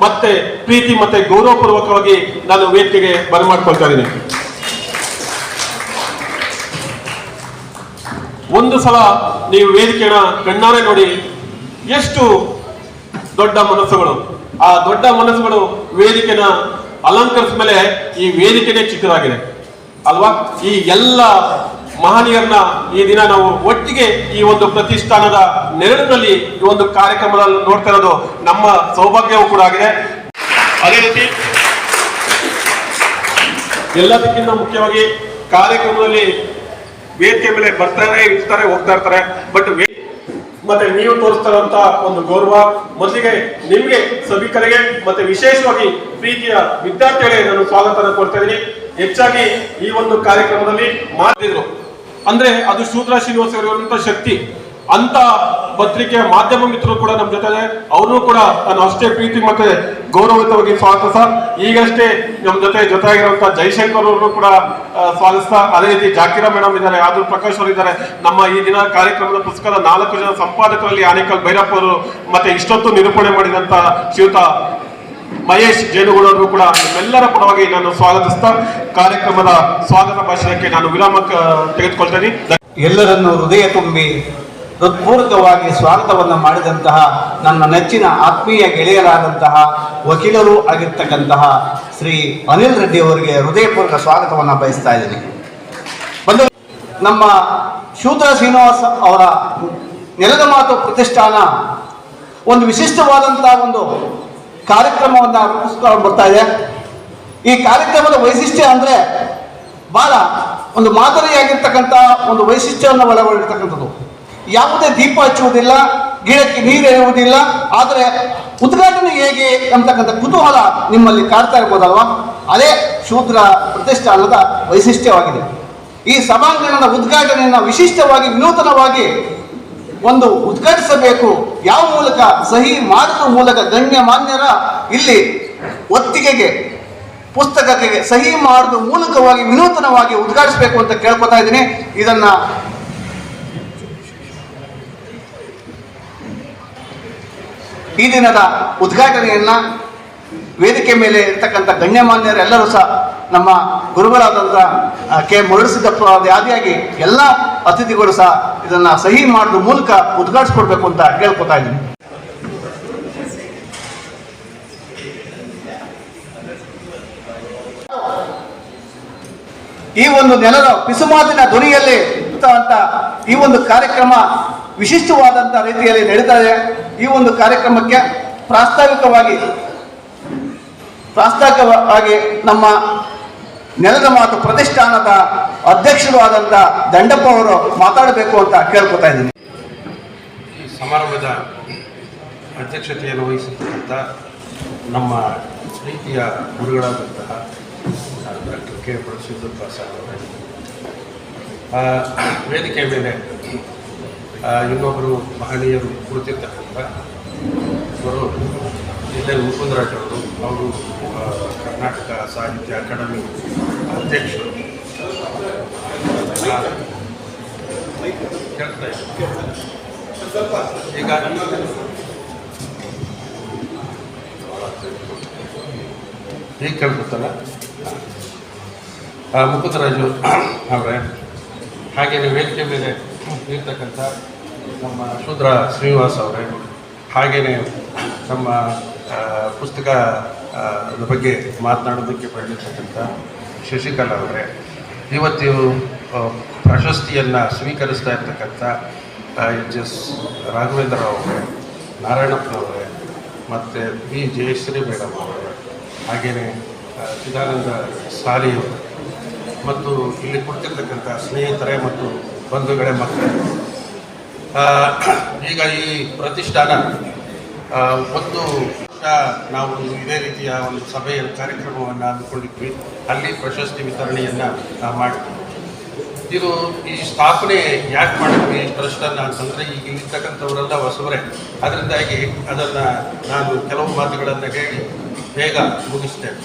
ಮತ್ತೆ ಪ್ರೀತಿ ಮತ್ತೆ ಗೌರವಪೂರ್ವಕವಾಗಿ ನಾನು ವೇದಿಕೆಗೆ ಬರಮಾಡ್ಕೊಳ್ತಾ ಇದ್ದೀನಿ. ಒಂದು ಸಲ ನೀವು ವೇದಿಕೆನ ಕಣ್ಣಾರೆ ನೋಡಿ, ಎಷ್ಟು ದೊಡ್ಡ ಮನಸ್ಸುಗಳು, ಆ ದೊಡ್ಡ ಮನಸ್ಸುಗಳು ವೇದಿಕೆನ ಅಲಂಕರಿಸಿದ ಮೇಲೆ ಈ ವೇದಿಕೆನೇ ಚಿಕ್ಕದಾಗಿದೆ ಅಲ್ವಾ? ಈ ಎಲ್ಲ ಮಹನೀಯರನ್ನ ಈ ದಿನ ನಾವು ಒಟ್ಟಿಗೆ ಈ ಒಂದು ಪ್ರತಿಷ್ಠಾನದ ನೆರಳಿನಲ್ಲಿ ಈ ಒಂದು ಕಾರ್ಯಕ್ರಮದಲ್ಲಿ ನೋಡ್ತಾ ಇರೋದು ನಮ್ಮ ಸೌಭಾಗ್ಯವೂ ಕೂಡ ಆಗಿದೆ. ಅದೇ ರೀತಿ ಎಲ್ಲದಕ್ಕಿಂತ ಮುಖ್ಯವಾಗಿ ಕಾರ್ಯಕ್ರಮದಲ್ಲಿ ವೇದಿಕೆ ಮೇಲೆ ಬರ್ತಾರೆ, ಇರ್ತಾರೆ, ಹೋಗ್ತಾ ಇರ್ತಾರೆ, ಬಟ್ ಮತ್ತೆ ನೀವು ತೋರಿಸ್ತಾ ಇರುವಂತ ಒಂದು ಗೌರವ, ಮೊದಲಿಗೆ ನಿಮ್ಗೆ ಸಭಿಕರಿಗೆ ಮತ್ತೆ ವಿಶೇಷವಾಗಿ ಪ್ರೀತಿಯ ವಿದ್ಯಾರ್ಥಿಗಳಿಗೆ ನಾನು ಸ್ವಾಗತನ ಕೊಡ್ತಾ ಇದ್ದೀನಿ. ಹೆಚ್ಚಾಗಿ ಈ ಒಂದು ಕಾರ್ಯಕ್ರಮದಲ್ಲಿ ಮಾಡಿದ್ರು ಅಂದ್ರೆ ಅದು ಶೂದ್ರ ಶ್ರೀನಿವಾಸ್ ಅವರಿರುವಂತ ಶಕ್ತಿ ಅಂತ ಪತ್ರಿಕೆಯ ಮಾಧ್ಯಮ ಮಿತ್ರರು ಕೂಡ ನಮ್ಮ ಜೊತೆ, ಅವರು ಕೂಡ ನಾನು ಅಷ್ಟೇ ಪ್ರೀತಿ ಮತ್ತೆ ಗೌರವಯುತವಾಗಿ ಸ್ವಾಗತಿಸ. ಈಗಷ್ಟೇ ನಮ್ಮ ಜೊತೆಯಾಗಿರುವಂತಹ ಜೈಶಂಕರ್ ಅವರು ಕೂಡ ಸ್ವಾಗತಿಸ್ತಾ. ಅದೇ ರೀತಿ ಜಾಕಿರಾ ಮೇಡಮ್ ಇದ್ದಾರೆ, ಆದ್ರೂ ಪ್ರಕಾಶ್ ಅವರು ಇದ್ದಾರೆ. ನಮ್ಮ ಈ ದಿನ ಕಾರ್ಯಕ್ರಮದ ಪುಸ್ತಕದ 4 ಜನ ಸಂಪಾದಕರಲ್ಲಿ ಆನೇಕಲ್ ಭೈರಪ್ಪ ಅವರು ಮತ್ತೆ ಇಷ್ಟೊತ್ತು ನಿರೂಪಣೆ ಮಾಡಿದಂತ ಶ್ರೀಯುತ ಮಹೇಶ್ ಜೇನುಗೌಡರು ಕೂಡ ನಿಮ್ಮೆಲ್ಲರ ಪರವಾಗಿ ನಾನು ಸ್ವಾಗತಿಸ್ತಾ ಕಾರ್ಯಕ್ರಮದ ಸ್ವಾಗತ ಭಾಷಣಕ್ಕೆ ನಾನು ವಿರಾಮ ತೆಗೆದುಕೊಳ್ತೇನೆ. ಎಲ್ಲರನ್ನು ಹೃದಯ ತುಂಬಿ ಹೃತ್ಪೂರ್ವಕವಾಗಿ ಸ್ವಾಗತವನ್ನು ಮಾಡಿದಂತಹ ನನ್ನ ನೆಚ್ಚಿನ ಆತ್ಮೀಯ ಗೆಳೆಯರಾದಂತಹ ವಕೀಲರು ಆಗಿರ್ತಕ್ಕಂತಹ ಶ್ರೀ ಅನಿಲ್ ರೆಡ್ಡಿ ಅವರಿಗೆ ಹೃದಯಪೂರ್ವಕ ಸ್ವಾಗತವನ್ನು ಬಯಸ್ತಾ ಇದ್ದೀನಿ. ನಮ್ಮ ಶೂದ್ರ ಶ್ರೀನಿವಾಸ್ ಅವರ ನೆಲದ ಮಾತು ಪ್ರತಿಷ್ಠಾನ ಒಂದು ವಿಶಿಷ್ಟವಾದಂತಹ ಒಂದು ಕಾರ್ಯಕ್ರಮವನ್ನು ರೂಪಿಸ್ಕೊಂಡು ಬರ್ತಾ ಇದೆ. ಈ ಕಾರ್ಯಕ್ರಮದ ವೈಶಿಷ್ಟ್ಯ ಅಂದರೆ ಬಹಳ ಒಂದು ಮಾದರಿಯಾಗಿರ್ತಕ್ಕಂಥ ಒಂದು ವೈಶಿಷ್ಟ್ಯವನ್ನು ಒಳಗೊಂಡಿರ್ತಕ್ಕಂಥದ್ದು. ಯಾವುದೇ ದೀಪ ಹಚ್ಚುವುದಿಲ್ಲ, ಗಿಡಕ್ಕೆ ನೀರೆರುವುದಿಲ್ಲ. ಆದರೆ ಉದ್ಘಾಟನೆ ಹೇಗೆ ಅಂತಕ್ಕಂಥ ಕುತೂಹಲ ನಿಮ್ಮಲ್ಲಿ ಕಾಡ್ತಾ ಇರ್ಬೋದಲ್ವಾ? ಅದೇ ಶೂದ್ರ ಪ್ರತಿಷ್ಠಾನದ ವೈಶಿಷ್ಟ್ಯವಾಗಿದೆ. ಈ ಸಭಾಂಗಣದ ಉದ್ಘಾಟನೆಯನ್ನು ವಿಶಿಷ್ಟವಾಗಿ ವಿನೂತನವಾಗಿ ಒಂದು ಉದ್ಘಾಟಿಸಬೇಕು. ಯಾವ ಮೂಲಕ? ಸಹಿ ಮಾಡುವ ಮೂಲಕ ಗಣ್ಯಮಾನ್ಯರ ಇಲ್ಲಿ ಒತ್ತಿಗೆಗೆ ಪುಸ್ತಕಕ್ಕೆ ಸಹಿ ಮಾಡುವ ಮೂಲಕವಾಗಿ ವಿನೂತನವಾಗಿ ಉದ್ಘಾಟಿಸಬೇಕು ಅಂತ ಕೇಳ್ಕೊತಾ ಇದ್ದೀನಿ. ಇದನ್ನ ಈ ದಿನದ ಉದ್ಘಾಟನೆಯನ್ನ ವೇದಿಕೆ ಮೇಲೆ ಇರ್ತಕ್ಕಂಥ ಗಣ್ಯಮಾನ್ಯರೆಲ್ಲರೂ ಸಹ ನಮ್ಮ ಗುರುಗಳಾದಂಥ ಕೆ ಮುರಳಿಸಿದ್ದಪ್ಪ ಆದಿಯಾಗಿ ಎಲ್ಲ ಅತಿಥಿಗಳು ಸಹ ಇದನ್ನ ಸಹಿ ಮಾಡುವ ಮೂಲಕ ಉದ್ಘಾಟಿಸ್ಕೊಡ್ಬೇಕು ಅಂತ ಕೇಳ್ಕೊತಾ ಇದ್ದೀನಿ. ಈ ಒಂದು ನೆಲದ ಪಿಸುಮಾತಿನ ಧ್ವನಿಯಲ್ಲಿ ಅಂತ ಈ ಒಂದು ಕಾರ್ಯಕ್ರಮ ವಿಶಿಷ್ಟವಾದಂಥ ರೀತಿಯಲ್ಲಿ ನಡೀತಾ ಇದೆ. ಈ ಒಂದು ಕಾರ್ಯಕ್ರಮಕ್ಕೆ ಪ್ರಾಸ್ತಾವಿಕವಾಗಿ ನಮ್ಮ ನೆಲದ ಮಾತು ಪ್ರತಿಷ್ಠಾನದ ಅಧ್ಯಕ್ಷರು ಆದಂಥ ದಂಡಪ್ಪ ಅವರು ಮಾತಾಡಬೇಕು ಅಂತ ಕೇಳ್ಕೊತಾ ಇದ್ದೀನಿ. ಈ ಸಮಾರಂಭದ ಅಧ್ಯಕ್ಷತೆಯನ್ನು ವಹಿಸಿರ್ತಕ್ಕಂಥ ನಮ್ಮ ಪ್ರೀತಿಯ ಗುರುಗಳಾದಂತಹ ಡಾಕ್ಟರ್ ಕೆ ಮುರಳಿಸಿದ್ದಪ್ಪ ಸರ್ ಅವರೇ, ವೇದಿಕೆ ಮೇಲೆ ಇನ್ನೊಬ್ಬರು ಮಹನೀಯರು ಕುಳಿತಿರ್ತಕ್ಕಂಥ ಅವರು ಎಲ್ ಮುಕುಂದರಾಜ್ ಅವರು ಕರ್ನಾಟಕ ಸಾಹಿತ್ಯ ಅಕಾಡೆಮಿ ಅಧ್ಯಕ್ಷರು. ಈಗ ಈಗ ಕೇಳ್ಕೊತಲ್ಲ ಮುಕುಂದರಾಜು ಅವರೇ, ಹಾಗೆಯೇ ವೇದಿಕೆ ಮೇಲೆ ಇರ್ತಕ್ಕಂಥ ನಮ್ಮ ಶೂದ್ರ ಶ್ರೀನಿವಾಸ್ ಅವರೇ, ಹಾಗೆಯೇ ನಮ್ಮ ಪುಸ್ತಕ ಬಗ್ಗೆ ಮಾತನಾಡೋದಕ್ಕೆ ಬಂದಿರ್ತಕ್ಕಂಥ ಶಶಿಕಲಾ ಅವರೇ, ಇವತ್ತು ಪ್ರಶಸ್ತಿಯನ್ನು ಸ್ವೀಕರಿಸ್ತಾ ಇರ್ತಕ್ಕಂಥ ಎಸ್ ರಾಘವೇಂದ್ರ ಅವರೇ, ನಾರಾಯಣಪ್ಪನವರೇ, ಮತ್ತು ಬಿ ಜಯಶ್ರೀ ಮೇಡಮ್ ಅವರೇ, ಹಾಗೆಯೇ ಚಿದಾನಂದ ಸಾಲಿಯವರು ಮತ್ತು ಇಲ್ಲಿ ಕೊಡ್ತಿರ್ತಕ್ಕಂಥ ಸ್ನೇಹಿತರೆ ಮತ್ತು ಬಂಧುಗಳೇ ಮಕ್ಕಳೇ, ಈಗ ಈ ಪ್ರತಿಷ್ಠಾನ ಒಂದು ನಾವು ಇದೇ ರೀತಿಯ ಒಂದು ಸಭೆಯ ಕಾರ್ಯಕ್ರಮವನ್ನು ಹಮ್ಮಿಕೊಂಡಿದ್ವಿ. ಅಲ್ಲಿ ಪ್ರಶಸ್ತಿ ವಿತರಣೆಯನ್ನು ಮಾಡಿದ್ವಿ. ಇದು ಈ ಸ್ಥಾಪನೆ ಯಾಕೆ ಮಾಡಿದ್ವಿ ಟ್ರಸ್ಟನ್ನು ಅಂತಂದರೆ, ಈಗ ಇರ್ತಕ್ಕಂಥವರೆಲ್ಲ ಹೊಸಬರೇ, ಅದರಿಂದಾಗಿ ಅದನ್ನು ನಾನು ಕೆಲವು ಮಾತುಗಳನ್ನು ಹೇಳಿ ಬೇಗ ಮುಗಿಸ್ತೇನೆ.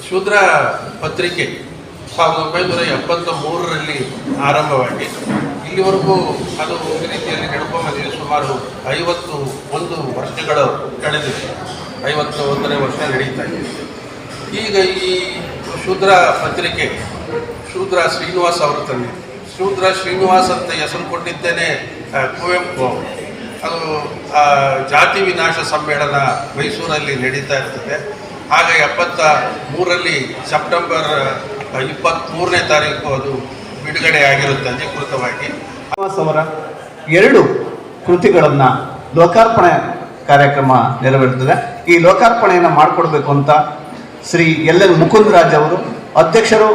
ಶೂದ್ರ ಪತ್ರಿಕೆ 1973ರಲ್ಲಿ ಆರಂಭವಾಗಿ ಇಲ್ಲಿವರೆಗೂ ಅದು ಈ ರೀತಿಯಲ್ಲಿ ನಡ್ಕೊಂಡ್ಬಂದಿದೆ. ಸುಮಾರು 51 ವರ್ಷಗಳು ಕಳೆದಿದೆ. 51ನೇ ವರ್ಷ ನಡೀತಾ ಇದೆ. ಈಗ ಈ ಶೂದ್ರ ಪತ್ರಿಕೆ ಶೂದ್ರ ಶ್ರೀನಿವಾಸ್ ಅವರು ತಂದಿದೆ. ಶೂದ್ರ ಶ್ರೀನಿವಾಸ್ ಅಂತ ಹೆಸರು ಕೊಟ್ಟಿದ್ದೇನೆ ಕುವೆಂಪು. ಅದು ಜಾತಿ ವಿನಾಶ ಸಮ್ಮೇಳನ ಮೈಸೂರಲ್ಲಿ ನಡೀತಾ ಇರ್ತದೆ. ಆಗ 73ರಲ್ಲಿ ಸೆಪ್ಟೆಂಬರ್ 23ನೇ ತಾರೀಕು ಅದು ಬಿಡುಗಡೆ ಆಗಿರುತ್ತೆ ಅಧಿಕೃತವಾಗಿ. ಶ್ರೀನಿವಾಸ್ ಅವರ 2 ಕೃತಿಗಳನ್ನು ಲೋಕಾರ್ಪಣೆ ಕಾರ್ಯಕ್ರಮ ನೆರವೇರುತ್ತದೆ. ಈ ಲೋಕಾರ್ಪಣೆಯನ್ನು ಮಾಡಿಕೊಡ್ಬೇಕು ಅಂತ ಶ್ರೀ ಎಲ್ ಮುಕುಂದರಾಜ್ ಅವರು, ಅಧ್ಯಕ್ಷರು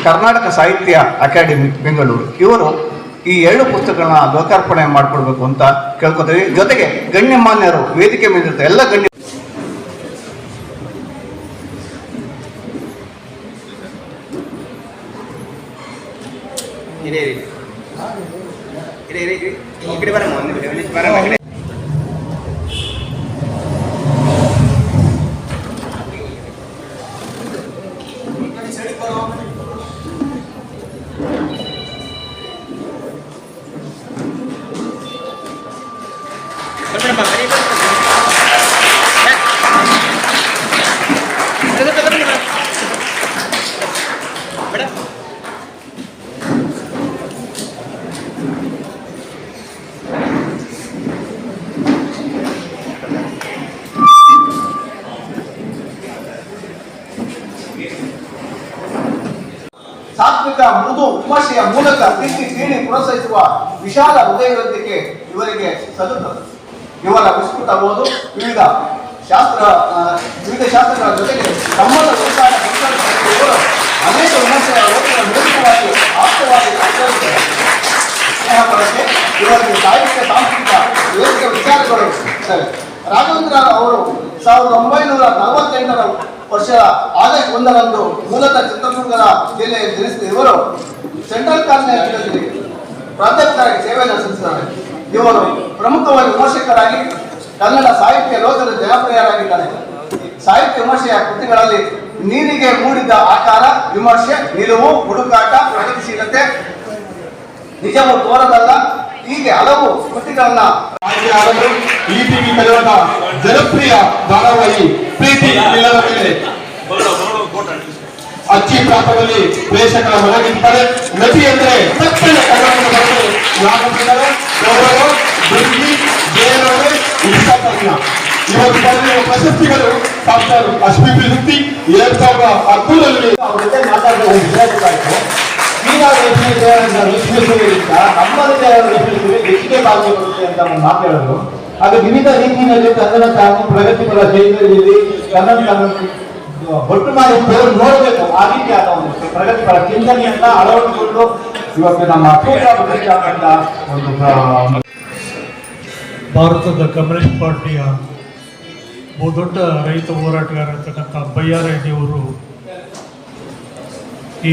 ಕರ್ನಾಟಕ ಸಾಹಿತ್ಯ ಅಕಾಡೆಮಿ ಬೆಂಗಳೂರು, ಇವರು ಈ 2 ಪುಸ್ತಕಗಳನ್ನ ಲೋಕಾರ್ಪಣೆ ಮಾಡಿಕೊಡ್ಬೇಕು ಅಂತ ಕೇಳ್ಕೊತೀವಿ. ಜೊತೆಗೆ ಗಣ್ಯಮಾನ್ಯರು ವೇದಿಕೆ ಮೇಲಿರ್ತಾರೆ ಎಲ್ಲ ಗಣ್ಯ ಸಾತ್ವಿಕ ಮೃದು ವಿಮರ್ಶೆಯ ಮೂಲಕ ತಿದ್ದಿ ತೀಡಿ ಪ್ರೋತ್ಸಾಹಿಸುವ ವಿಶಾಲ ಹೃದಯವಂತಿಕೆ ಇವರಿಗೆ ಸಲ್ಲುತ್ತದೆ. ಇವರ ವಿಸ್ತೃತ ಓದು ವಿವಿಧ ಶಾಸ್ತ್ರಗಳ ಜೊತೆಗೆ ಸಂಬಂಧ ಉಳಿತಾಯ ಅನೇಕ ವಿಮರ್ಶೆಗಳ ಓದಿನ ಮೂಲಕವಾಗಿ ಆಪ್ತವಾಗಿ ಸ್ನೇಹ ಪರತೆ ಇವತ್ತು ಸಾಹಿತ್ಯ ಸಾಂಸ್ಕೃತಿಕ ವೇದಿಕೆ ವಿಚಾರಗಳು ಇರ್ತವೆ. ರಾಘವೇಂದ್ರ ಅವರು 1948ರ ವರ್ಷ ಆಗಸ್ಟ್ 1ರಂದು ಮೂಲತಃ ಚಿತ್ರದುರ್ಗದ ಜಿಲ್ಲೆಯಲ್ಲಿ ಜನಿಸಿದ ಇವರು ಸೆಂಟ್ರಲ್ ಕಾಲೇಜಿನಲ್ಲಿ ಪ್ರಾಧ್ಯಾಪಕರಾಗಿ ಸೇವೆಯನ್ನು ಸಲ್ಲಿಸಿದ್ದಾರೆ. ಇವರು ಪ್ರಮುಖವಾಗಿ ವಿಮರ್ಶಕರಾಗಿ ಕನ್ನಡ ಸಾಹಿತ್ಯ ಲೋಕದ ಜನಪ್ರಿಯರಾಗಿದ್ದಾರೆ. ಸಾಹಿತ್ಯ ವಿಮರ್ಶೆಯ ಕೃತಿಗಳಲ್ಲಿ ನೀರಿಗೆ ಮೂಡಿದ ಆಕಾರ, ವಿಮರ್ಶೆ, ನಿಲುವು, ಹುಡುಕಾಟ, ಪ್ರಗತಿಶೀಲತೆ, ನಿಜವು ತೋರದಲ್ಲ, ಹೀಗೆ ಹಲವು ಕೃತಿಗಳನ್ನ ಆಯ್ಕೆಯಾಗಲು ಈ ಟಿವಿ ಕನ್ನಡದ ಜನಪ್ರಿಯ ಧಾರಾವಾಹಿ ಪ್ರೀತಿ ಇಲ್ಲದ ಮೇಲೆ ಅಚ್ಚಿ ಪ್ರಾಂತದಲ್ಲಿ ಪ್ರೇಕ್ಷಕರ ಮನಗಿದ್ದಾರೆ. ನಟಿ ಅಂದ್ರೆ ತಕ್ಷಣ ಕನ್ನಡದ ಬಗ್ಗೆ ಯಾಕಂದರೆ ಗೌರವ, ದುರ್ಗಿ, ಬೇರೊಡೆ, ಇಷ್ಟಪಡಿನ ಇವತ್ತು ಬರೆದಿರುವ ಪ್ರಶಸ್ತಿಗಳು ಡಾಕ್ಟರ್ ಅಶ್ಮಿತ್ ವೃತ್ತಿ 2010ರಲ್ಲಿ ಅವ್ರ ಜೊತೆ ಮಾತಾಡಿದ ಒಂದು ವಿಷಯ ಗೊತ್ತಾಯ್ತು. ನಮ್ಮದೇ ಹೆಚ್ಚಿಗೆ ಭಾಗ್ಯ ಬರುತ್ತೆ ಅಂತ ಒಂದು ಮಾತು ಹೇಳಿದ್ರು. ಅದು ವಿವಿಧ ರೀತಿಯಲ್ಲಿ ಕನ್ನಡ ತಾನು ಪ್ರಗತಿಪರ ಶೈಲಿಯಲ್ಲಿ ಕನ್ನಡ ಒಟ್ಟು ಮಾಡಿ ನೋಡಬೇಕು. ಆ ರೀತಿಯಾದ ಒಂದು ಪ್ರಗತಿಪರ ಚಿಂತನೆಯನ್ನ ಅಳವಡಿಸಿಕೊಂಡು ಇವತ್ತು ನಮ್ಮ ಪ್ರತಿಷ್ಠಾಪನೆಯಿಂದ ಒಂದು ಭಾರತದ ಕಮ್ಯುನಿಸ್ಟ್ ಪಾರ್ಟಿಯ ಬಹುದೊಡ್ಡ ರೈತ ಹೋರಾಟಗಾರ ಇರ್ತಕ್ಕಂಥ ಬಯ್ಯಾರೆಡ್ಡಿಯವರು ಈ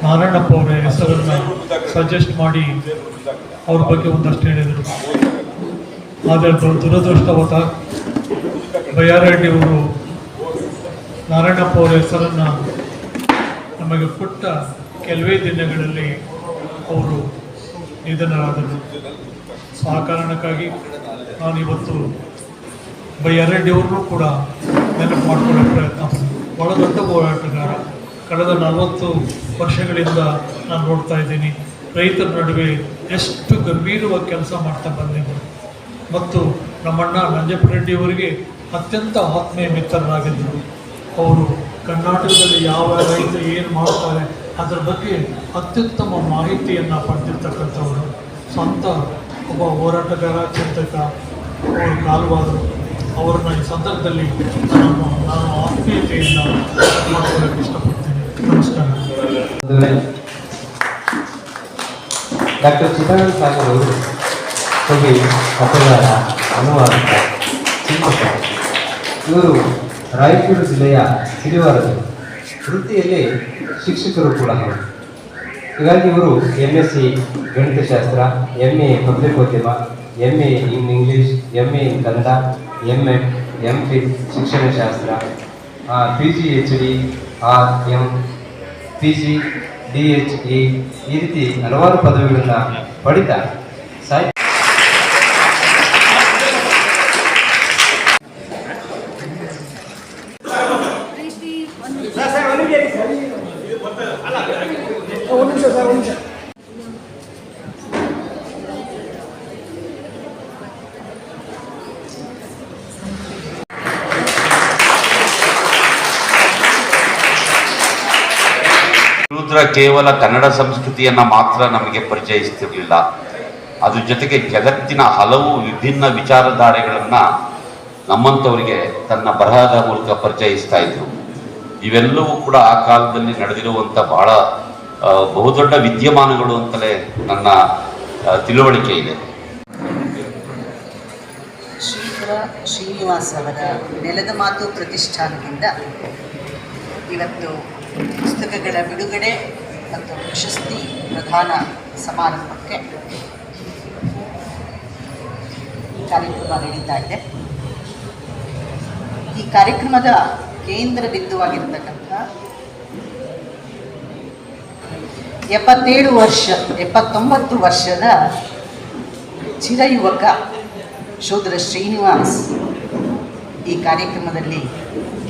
ನಾರಾಯಣಪ್ಪ ಅವರ ಹೆಸರನ್ನು ಸಜೆಸ್ಟ್ ಮಾಡಿ ಅವ್ರ ಬಗ್ಗೆ ಒಂದಷ್ಟು ಹೇಳಿದರು. ಆದರೆ ದುರದೃಷ್ಟವತ ಬಯ್ಯಾರೆಡ್ಡಿಯವರು ನಾರಾಯಣಪ್ಪ ಅವರ ಹೆಸರನ್ನು ನಮಗೆ ಕೊಟ್ಟ ಕೆಲವೇ ದಿನಗಳಲ್ಲಿ ಅವರು ನಿಧನರಾದರು. ಆ ಕಾರಣಕ್ಕಾಗಿ ನಾನಿವತ್ತು ಬಯ್ಯಾರೆಡ್ಡಿಯವ್ರನ್ನೂ ಕೂಡ ನೆನಪು ಮಾಡಿಕೊಳ್ಳೋ ಪ್ರಯತ್ನ ಬಹಳ ದೊಡ್ಡ ಹೋರಾಟಗಾರ. ಕಳೆದ 40 ವರ್ಷಗಳಿಂದ ನಾನು ನೋಡ್ತಾ ಇದ್ದೀನಿ ರೈತರ ನಡುವೆ ಎಷ್ಟು ಗಂಭೀರವಾಗಿ ಕೆಲಸ ಮಾಡ್ತಾ ಬಂದಿದ್ದರು. ಮತ್ತು ನಮ್ಮಣ್ಣ ನಂಜಪ್ಪರೆಡ್ಡಿಯವರಿಗೆ ಅತ್ಯಂತ ಆತ್ಮೀಯ ಮಿತ್ರರಾಗಿದ್ದರು. ಅವರು ಕರ್ನಾಟಕದಲ್ಲಿ ಯಾವ ರೈತ ಏನು ಮಾಡ್ತಾರೆ ಅದರ ಬಗ್ಗೆ ಅತ್ಯುತ್ತಮ ಮಾಹಿತಿಯನ್ನು ಪಡೆದಿರ್ತಕ್ಕಂಥವರು. ಸ್ವಂತ ಒಬ್ಬ ಹೋರಾಟಗಾರ, ಚಿಂತಕ, ಅವರು ಕಾಲವಾದರು. ಅವರನ್ನ ಈ ಸಂದರ್ಭದಲ್ಲಿ ನಾನು ಆತ್ಮೀಯತೆಯಿಂದ ಮಾಡ್ಕೊಳ್ಳೋಕ್ಕೆ ಇಷ್ಟಪಡ್ತೀನಿ. ನಮಸ್ಕಾರ. ಡಾಕ್ಟರ್ ಚಿದಾನಂದ ಸಾಗರ್ ಅವರು ಕವಿ, ಕಥೆಗಾರ, ಅನುವಾದಕ, ಚಿಂತಕ. ಇವರು ರಾಯಚೂರು ಜಿಲ್ಲೆಯ ಸಿರಿವಾರರು. ವೃತ್ತಿಯಲ್ಲಿ ಶಿಕ್ಷಕರು ಕೂಡ ಹೌದು. ಹೀಗಾಗಿ ಇವರು MSc ಗಣಿತಶಾಸ್ತ್ರ, MA ಪತ್ರಿಕೋದ್ಯಮ, MA in English, MA in Kannada, M.Ed, M.Phil ಶಿಕ್ಷಣಶಾಸ್ತ್ರ, PGHD, RM, PG, DHE ಈ ರೀತಿ ಹಲವಾರು ಪದವಿಗಳನ್ನು ಪಡಿತಾ ಶೂದ್ರ ಕೇವಲ ಕನ್ನಡ ಸಂಸ್ಕೃತಿಯನ್ನ ಮಾತ್ರ ನಮಗೆ ಪರಿಚಯಿಸ್ತಿರ್ಲಿಲ್ಲ. ಅದ್ರ ಜೊತೆಗೆ ಜಗತ್ತಿನ ಹಲವು ವಿಭಿನ್ನ ವಿಚಾರಧಾರೆಗಳನ್ನ ನಮ್ಮಂಥವರಿಗೆ ತನ್ನ ಬರಹದ ಮೂಲಕ ಪರಿಚಯಿಸ್ತಾ ಇದ್ರು. ಇವೆಲ್ಲವೂ ಕೂಡ ಆ ಕಾಲದಲ್ಲಿ ನಡೆದಿರುವಂಥ ಬಹಳ ಬಹುದೊಡ್ಡ ವಿದ್ಯಮಾನಗಳು ಅಂತಲೇ ನನ್ನ ತಿಳುವಳಿಕೆ ಇದೆ. ಶ್ರೀನಿವಾಸ್ ಅವರ ನೆಲದ ಮಾತು ಪ್ರತಿಷ್ಠಾನದಿಂದ ಇವತ್ತು ಪುಸ್ತಕಗಳ ಬಿಡುಗಡೆ ಮತ್ತು ಪ್ರಶಸ್ತಿ ಪ್ರದಾನ ಸಮಾರಂಭಕ್ಕೆ ಈ ಕಾರ್ಯಕ್ರಮ ನಡೀತಾ ಇದೆ. ಈ ಕಾರ್ಯಕ್ರಮದ ಕೇಂದ್ರ ಬಿಂದುವಾಗಿರ್ತಕ್ಕಂಥ 79 ವರ್ಷದ ಚಿರಯುವಕ ಶೂದ್ರ ಶ್ರೀನಿವಾಸ್ ಈ ಕಾರ್ಯಕ್ರಮದಲ್ಲಿ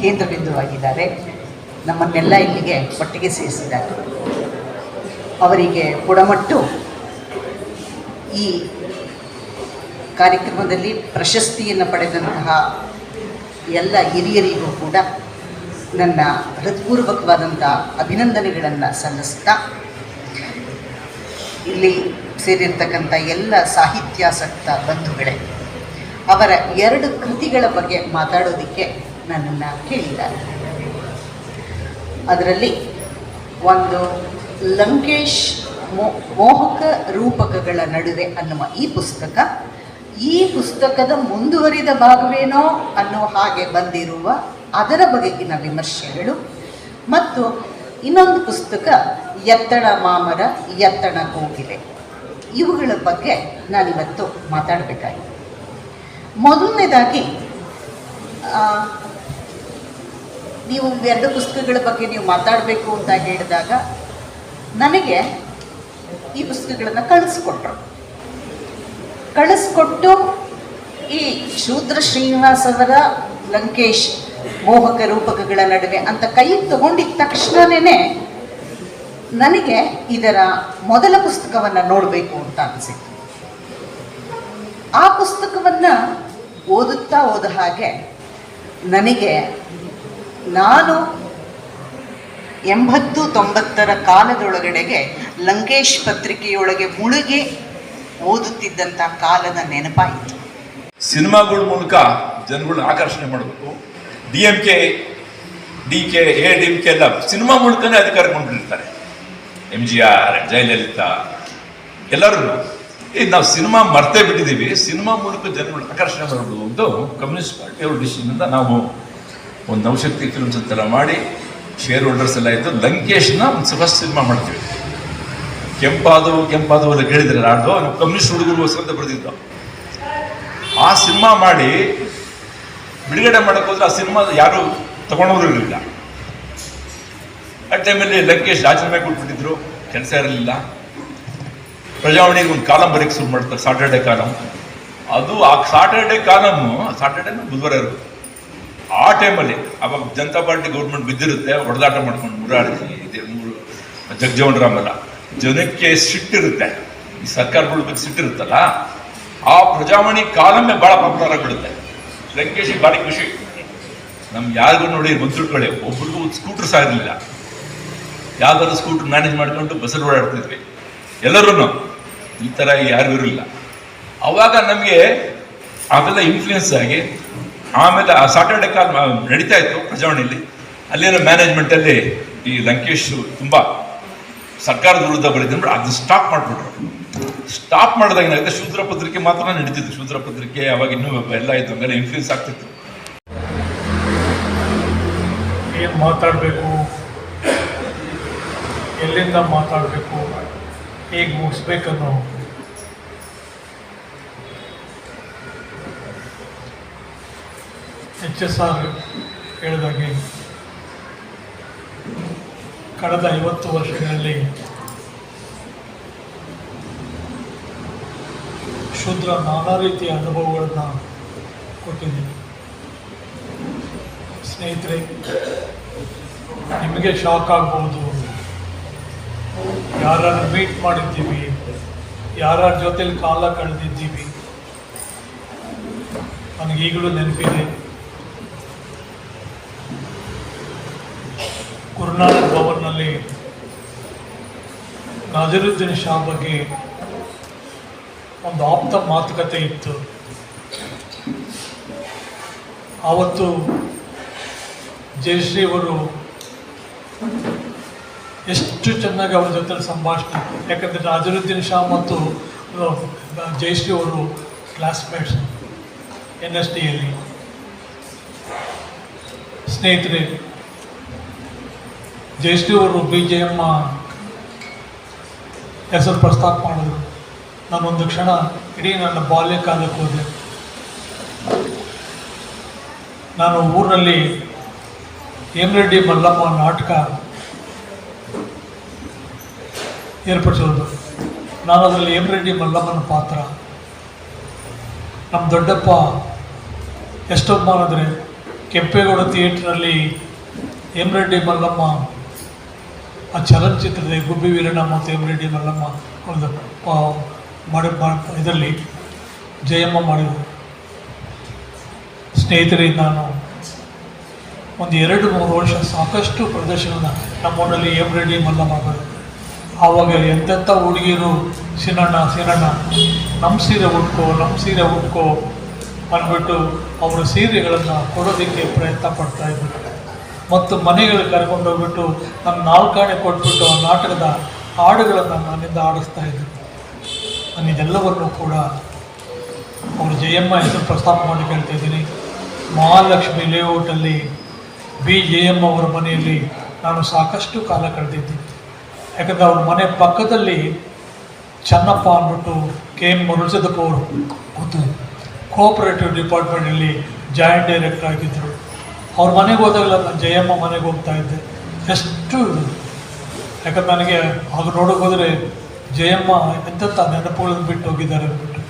ಕೇಂದ್ರ ಬಿಂದುವಾಗಿದ್ದಾರೆ. ನಮ್ಮನ್ನೆಲ್ಲ ಇಲ್ಲಿಗೆ ಒಟ್ಟಿಗೆ ಸೇರಿಸಿದ್ದಾರೆ. ಅವರಿಗೆ ಪುಡಮಟ್ಟು ಈ ಕಾರ್ಯಕ್ರಮದಲ್ಲಿ ಪ್ರಶಸ್ತಿಯನ್ನು ಪಡೆದಂತಹ ಎಲ್ಲ ಹಿರಿಯರಿಗೂ ಕೂಡ ನನ್ನ ಹೃತ್ಪೂರ್ವಕವಾದಂಥ ಅಭಿನಂದನೆಗಳನ್ನು ಸಲ್ಲಿಸ್ತಾ, ಇಲ್ಲಿ ಸೇರಿರ್ತಕ್ಕಂಥ ಎಲ್ಲ ಸಾಹಿತ್ಯಾಸಕ್ತ ಬಂಧುಗಳೇ, ಅವರ 2 ಕೃತಿಗಳ ಬಗ್ಗೆ ಮಾತಾಡೋದಕ್ಕೆ ನನ್ನನ್ನು ಕೇಳಿದ್ದಾರೆ. ಅದರಲ್ಲಿ ಒಂದು ಲಂಕೇಶ್ ಮೋಹಕ ರೂಪಕಗಳ ನಡುವೆ ಅನ್ನುವ ಈ ಪುಸ್ತಕದ ಮುಂದುವರಿದ ಭಾಗವೇನೋ ಅನ್ನುವ ಹಾಗೆ ಬಂದಿರುವ ಅದರ ಬಗೆಗಿನ ವಿಮರ್ಶೆಗಳು, ಮತ್ತು ಇನ್ನೊಂದು ಪುಸ್ತಕ ಎತ್ತಣ ಮಾಮರ ಎತ್ತಣ ಕೋಗಿಲೆ, ಇವುಗಳ ಬಗ್ಗೆ ನಾನಿವತ್ತು ಮಾತಾಡಬೇಕಾಗಿದೆ. ಮೊದಲನೇದಾಗಿ ನೀವು ಎರಡು ಪುಸ್ತಕಗಳ ಬಗ್ಗೆ ನೀವು ಮಾತಾಡಬೇಕು ಅಂತ ಹೇಳಿದಾಗ ನನಗೆ ಈ ಪುಸ್ತಕಗಳನ್ನು ಕಳಿಸ್ಕೊಟ್ಟು ಈ ಶೂದ್ರ ಶ್ರೀನಿವಾಸ್ ಅವರ ಲಂಕೇಶ್ ಮೋಹಕ ರೂಪಕಗಳ ನಡುವೆ ಅಂತ ಕೈ ತಗೊಂಡಿದ್ದ ತಕ್ಷಣವೇ ನನಗೆ ಇದರ ಮೊದಲ ಪುಸ್ತಕವನ್ನು ನೋಡಬೇಕು ಅಂತ ಅನಿಸಿತು. ಆ ಪುಸ್ತಕವನ್ನು ಓದುತ್ತಾ ಹೋದ ಹಾಗೆ ನನಗೆ ನಾನು 80-90ರ ಕಾಲದೊಳಗಡೆಗೆ ಲಂಕೇಶ್ ಪತ್ರಿಕೆಯೊಳಗೆ ಮುಳುಗಿ ಓದುತ್ತಿದ್ದಂಥ ಕಾಲದ ನೆನಪಾಯಿತು. ಸಿನಿಮಾಗಳ ಮೂಲಕ ಜನಗಳನ್ನ ಆಕರ್ಷಣೆ ಮಾಡಬೇಕು. DMK, DK, ADMK ಎಲ್ಲ ಸಿನಿಮಾ ಮೂಲಕನೇ ಅಧಿಕಾರಕ್ಕೆ ಬಂದ್ಬಿಟ್ಟಿರ್ತಾರೆ. MGR, ಜಯಲಲಿತಾ ಎಲ್ಲರೂ ಈಗ ನಾವು ಸಿನಿಮಾ ಮರ್ತೇ ಬಿಟ್ಟಿದ್ದೀವಿ. ಸಿನಿಮಾ ಮೂಲಕ ಜನಗಳನ್ನ ಆಕರ್ಷಣೆ ಮಾಡಬಹುದು ಅಂತ ಕಮ್ಯುನಿಸ್ಟ್ ಪಾರ್ಟಿಯವ್ರ ಡಿಸಿಷನಿಂದ ನಾವು ಒಂದು ನವಶಕ್ತಿ ಫಿಲ್ಮ್ಸ್ ಅಂತೆಲ್ಲ ಮಾಡಿ ಶೇರ್ ಹೋಲ್ಡರ್ಸ್ ಎಲ್ಲ ಇದ್ದು ಲಂಕೇಶ್ನ ಒಂದು ಫಸ್ಟ್ ಸಿನಿಮಾ ಮಾಡ್ತೀವಿ. ಕೆಂಪಾದವು ಎಲ್ಲ ಕೇಳಿದ್ರೆ ನಾಡು ನಾವು ಕಮ್ಯುನಿಸ್ಟ್ ಹುಡುಗರು ಅಂತ ಬರೆದಿದ್ದು. ಆ ಸಿನಿಮಾ ಮಾಡಿ ಬಿಡುಗಡೆ ಮಾಡಕ್ಕೆ ಹೋದ್ರೆ ಆ ಸಿನಿಮಾ ಯಾರು ತಗೊಂಡೋರು ಇರಲಿಲ್ಲ. ಆ ಟೈಮಲ್ಲಿ ಲಂಕೇಶ್ ರಾಜೀನಾಮೆ ಕೊಟ್ಬಿಟ್ಟಿದ್ರು, ಕೆಲಸ ಇರಲಿಲ್ಲ. ಪ್ರಜಾವಾಣಿಗೆ ಒಂದು ಕಾಲಂ ಬರೀಕ್ಕೆ ಶುರು ಮಾಡ್ತಾರೆ, ಸಾಟರ್ಡೆ ಕಾಲಂ. ಅದು ಆ ಸಾಟರ್ಡೆ ಬುಧವಾರ ಇರುತ್ತೆ. ಆ ಟೈಮಲ್ಲಿ ಅವಾಗ ಜನತಾ ಪಾರ್ಟಿ ಗೌರ್ಮೆಂಟ್ ಬಿದ್ದಿರುತ್ತೆ, ಹೊಡೆದಾಟ ಮಾಡ್ಕೊಂಡು ಜಗಜೀವನ್ ರಾಮ್ ಎಲ್ಲ ಜನಕ್ಕೆ ಸಿಟ್ಟಿರುತ್ತೆ, ಈ ಸರ್ಕಾರಗಳ ಬಗ್ಗೆ ಸಿಟ್ಟಿರುತ್ತಲ್ಲ. ಆ ಪ್ರಜಾವಾಣಿ ಕಾಲಮ್ಮೆ ಭಾಳ ಪಾಪ್ಯುಲರ್ ಆಗಿಬಿಡುತ್ತೆ. ಲಂಕೇಶಿಗೆ ಭಾರಿ ಖುಷಿ. ನಮ್ಗೆ ಯಾರಿಗೂ ನೋಡಿ ಬಂದ್ಬಿಟ್ಕೊಳ್ಳಿ, ಒಬ್ರಿಗೂ ಸ್ಕೂಟರ್ ಸಹ ಇರಲಿಲ್ಲ. ಯಾವ್ದಾದ್ರು ಸ್ಕೂಟರ್ ಮ್ಯಾನೇಜ್ ಮಾಡ್ಕೊಂಡು ಬಸ್ಸಲ್ಲಿ ಓಡಾಡ್ತಿದ್ವಿ ಎಲ್ಲರೂ. ಈ ಥರ ಯಾರಿಗೂ ಇರಲಿಲ್ಲ. ಅವಾಗ ನಮಗೆ ಅವೆಲ್ಲ ಇನ್ಫ್ಲೂಯೆನ್ಸ್ ಆಗಿ ಆಮೇಲೆ ಆ ಸಾಟರ್ಡೆ ಕಾಲ್ ನಡೀತಾ ಇತ್ತು ಪ್ರಜಾವಾಣಿಯಲ್ಲಿ. ಅಲ್ಲಿನ ಮ್ಯಾನೇಜ್ಮೆಂಟಲ್ಲಿ ಈ ಲಂಕೇಶ್ ತುಂಬ ಸರ್ಕಾರದ ವಿರುದ್ಧ ಬರೀದ್ರು, ಅದು ಸ್ಟಾಪ್ ಮಾಡಿಬಿಟ್ರು. ಸ್ಟಾಪ್ ಮಾಡಿದಾಗ ಏನಾಗುತ್ತೆ, ಶೂದ್ರ ಪತ್ರಿಕೆ ಮಾತ್ರ ನಡೀತಿತ್ತು. ಶೂದ್ರ ಪತ್ರಿಕೆ ಅವಾಗ ಇನ್ನೂ ಎಲ್ಲ ಇತ್ತು, ಹಂಗೆಲ್ಲ ಇನ್ಫ್ಲೂಯೆನ್ಸ್ ಆಗ್ತಿತ್ತು. ಏನು ಮಾತಾಡಬೇಕು, ಎಲ್ಲಿಂದ ಮಾತಾಡಬೇಕು, ಹೇಗೆ ಮುಗಿಸ್ಬೇಕನ್ನೋ HSR ಹೇಳಿದಾಗೆ ಕಳೆದ 50 ವರ್ಷಗಳಲ್ಲಿ ಶೂದ್ರ ನಾನಾ ರೀತಿಯ ಅನುಭವಗಳನ್ನ ಕೊಟ್ಟಿದ್ದೀನಿ. ಸ್ನೇಹಿತರೆ, ನಿಮಗೆ ಶಾಕ್ ಆಗ್ಬೋದು. ಯಾರನ್ನು ಮೀಟ್ ಮಾಡಿದ್ದೀವಿ, ಯಾರ ಜೊತೆಲಿ ಕಾಲ ಕಳೆದಿದ್ದೀವಿ. ನನಗೀಗಲೂ ನೆನಪಿದೆ, ಗುರುನಾನಕ್ ಭವನ್ನಲ್ಲಿ ನಾಜರುದ್ದೀನ್ ಶಾ ಬಗ್ಗೆ ಒಂದು ಆಪ್ತ ಮಾತುಕತೆ ಇತ್ತು. ಆವತ್ತು ಜಯಶ್ರೀ ಅವರು ಎಷ್ಟು ಚೆನ್ನಾಗಿ ಅವ್ರ ಜೊತೆ ಸಂಭಾಷಣೆ, ಯಾಕಂದರೆ ನಾಜರುದ್ದೀನ್ ಶಾ ಮತ್ತು ಜಯಶ್ರೀ ಅವರು ಕ್ಲಾಸ್ಮೇಟ್ಸ್ NSDಯಲ್ಲಿ. ಸ್ನೇಹಿತರೆ, ಜಯಶ್ರೀ ಅವರು BJM ಹೆಸರು ಪ್ರಸ್ತಾಪ ಮಾಡಿದ್ರು. ನಾನೊಂದು ಕ್ಷಣ ಇಡೀ ನನ್ನ ಬಾಲ್ಯಕಾಲಕ್ಕೆ ಹೋದೆ. ನಾನು ಊರಿನಲ್ಲಿ ಹೇಮರೆಡ್ಡಿ ಮಲ್ಲಮ್ಮ ನಾಟಕ ಏರ್ಪಡಿಸೋದು. ನಾನು ಅದರಲ್ಲಿ ಹೇಮರೆಡ್ಡಿ ಮಲ್ಲಮ್ಮನ ಪಾತ್ರ. ನಮ್ಮ ದೊಡ್ಡಪ್ಪ ಎಷ್ಟೊಬ್ಬ ಅಂದರೆ ಕೆಂಪೇಗೌಡ ಥಿಯೇಟ್ರಲ್ಲಿ ಹೇಮರೆಡ್ಡಿ ಮಲ್ಲಮ್ಮ ಆ ಚಲನಚಿತ್ರದ ಗುಬ್ಬಿ ವೀರಣ್ಣ ಮತ್ತು ಹೇಮರೆಡ್ಡಿ ಮಲ್ಲಮ್ಮ ಒಂದು ಇದರಲ್ಲಿ ಜಯಮ್ಮ ಮಾಡಿದರು. ಸ್ನೇಹಿತರೆ, ನಾನು ಒಂದು 2-3 ವರ್ಷ ಸಾಕಷ್ಟು ಪ್ರದರ್ಶನ ನಮ್ಮೂರಲ್ಲಿ ಹೇಮರೆಡ್ಡಿ ಮಲ್ಲಮ್ಮ ಬರುತ್ತೆ. ಆವಾಗ ಎಂತೆಂಥ ಹುಡುಗಿರು ಸಿನಣ್ಣ ನಮ್ಮ ಸೀರೆ ಉಟ್ಕೋ ಅಂದ್ಬಿಟ್ಟು ಅವರ ಸೀರೆಗಳನ್ನು ಕೊಡೋದಕ್ಕೆ ಪ್ರಯತ್ನ ಪಡ್ತಾಯಿದ್ರು. ಮತ್ತು ಮನೆಗಳಿಗೆ ಕರ್ಕೊಂಡೋಗ್ಬಿಟ್ಟು ನನ್ನ 4 ಆಣೆ ಕೊಟ್ಬಿಟ್ಟು ಆ ನಾಟಕದ ಹಾಡುಗಳನ್ನು ನನ್ನಿಂದ ಆಡಿಸ್ತಾ ಇದ್ದರು. ನಾನು ಇದೆಲ್ಲವನ್ನೂ ಕೂಡ ಅವರು ಜಯಮ್ಮ ಹೆಸರು ಪ್ರಸ್ತಾಪ ಮಾಡಿ ಕೇಳ್ತಾ ಇದ್ದೀನಿ. ಮಹಾಲಕ್ಷ್ಮಿ ಲೇಔಟಲ್ಲಿ ಬಿ ಜಯಮ್ಮ ಅವರ ಮನೆಯಲ್ಲಿ ನಾನು ಸಾಕಷ್ಟು ಕಾಲ ಕಳೆದಿದ್ದೀನಿ. ಯಾಕಂದರೆ ಅವ್ರ ಮನೆ ಪಕ್ಕದಲ್ಲಿ ಚನ್ನಪ್ಪ ಅಂದ್ಬಿಟ್ಟು ಕೆ ಎಂ ಮುರುಳಸಿದ್ದಪ್ಪ ಅವರು ಗೊತ್ತು, ಕೋಆಪರೇಟಿವ್ ಡಿಪಾರ್ಟ್ಮೆಂಟಲ್ಲಿ ಜಾಯಿಂಟ್ ಡೈರೆಕ್ಟರ್ ಆಗಿದ್ದರು. ಅವ್ರ ಮನೆಗೆ ಹೋದಾಗಲ್ಲ ನಾನು ಜಯಮ್ಮ ಮನೆಗೆ ಹೋಗ್ತಾ ಇದ್ದೆ. ಎಷ್ಟು ಯಾಕಂದ್ರೆ ನನಗೆ ಅದು ನೋಡೋಕೆ ಹೋದರೆ ಜಯಮ್ಮ ಎಂತೆಂಥ ನೆನಪುಗಳನ್ನು ಬಿಟ್ಟು ಹೋಗಿದ್ದಾರೆ ಅಂದ್ಬಿಟ್ಟು.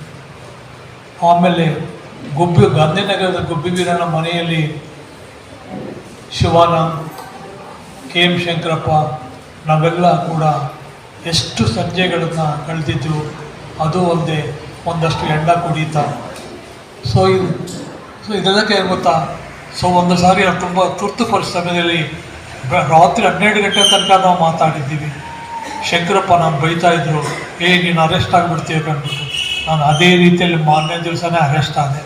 ಆಮೇಲೆ ಗಾಂಧಿನಗರದ ಗುಬ್ಬಿ ವೀರಣ್ಣ ಮನೆಯಲ್ಲಿ ಶಿವಾನಂದ್, ಕೆ ಎಂ ಶಂಕರಪ್ಪ ನಾವೆಲ್ಲ ಕೂಡ ಎಷ್ಟು ಸಂಜೆಗಳನ್ನು ಕಳೆದಿದ್ದು. ಅದು ಅಲ್ಲದೆ ಒಂದಷ್ಟು ಎಣ್ಣ ಕುಡಿತಾ. ಸೊ ಇದೆಲ್ಲಕ್ಕೆ ಏನು ಗೊತ್ತಾ, ಸೊ ಒಂದು ಸಾರಿ ತುಂಬ ತುರ್ತು ಸಮಯದಲ್ಲಿ ರಾತ್ರಿ 12 ಗಂಟೆ ತನಕ ನಾವು ಮಾತಾಡಿದ್ದೀವಿ. ಶಂಕರಪ್ಪ ನಾನು ಬೈತಾಯಿದ್ರು, ನೀನು ಅರೆಸ್ಟ್ ಆಗಿಬಿಡ್ತೀಯ ಅಂದ್ಬಿಟ್ಟು. ನಾನು ಅದೇ ರೀತಿಯಲ್ಲಿ ಮಾರನೇ ದಿವಸನೇ ಅರೆಸ್ಟ್ ಆದೆ.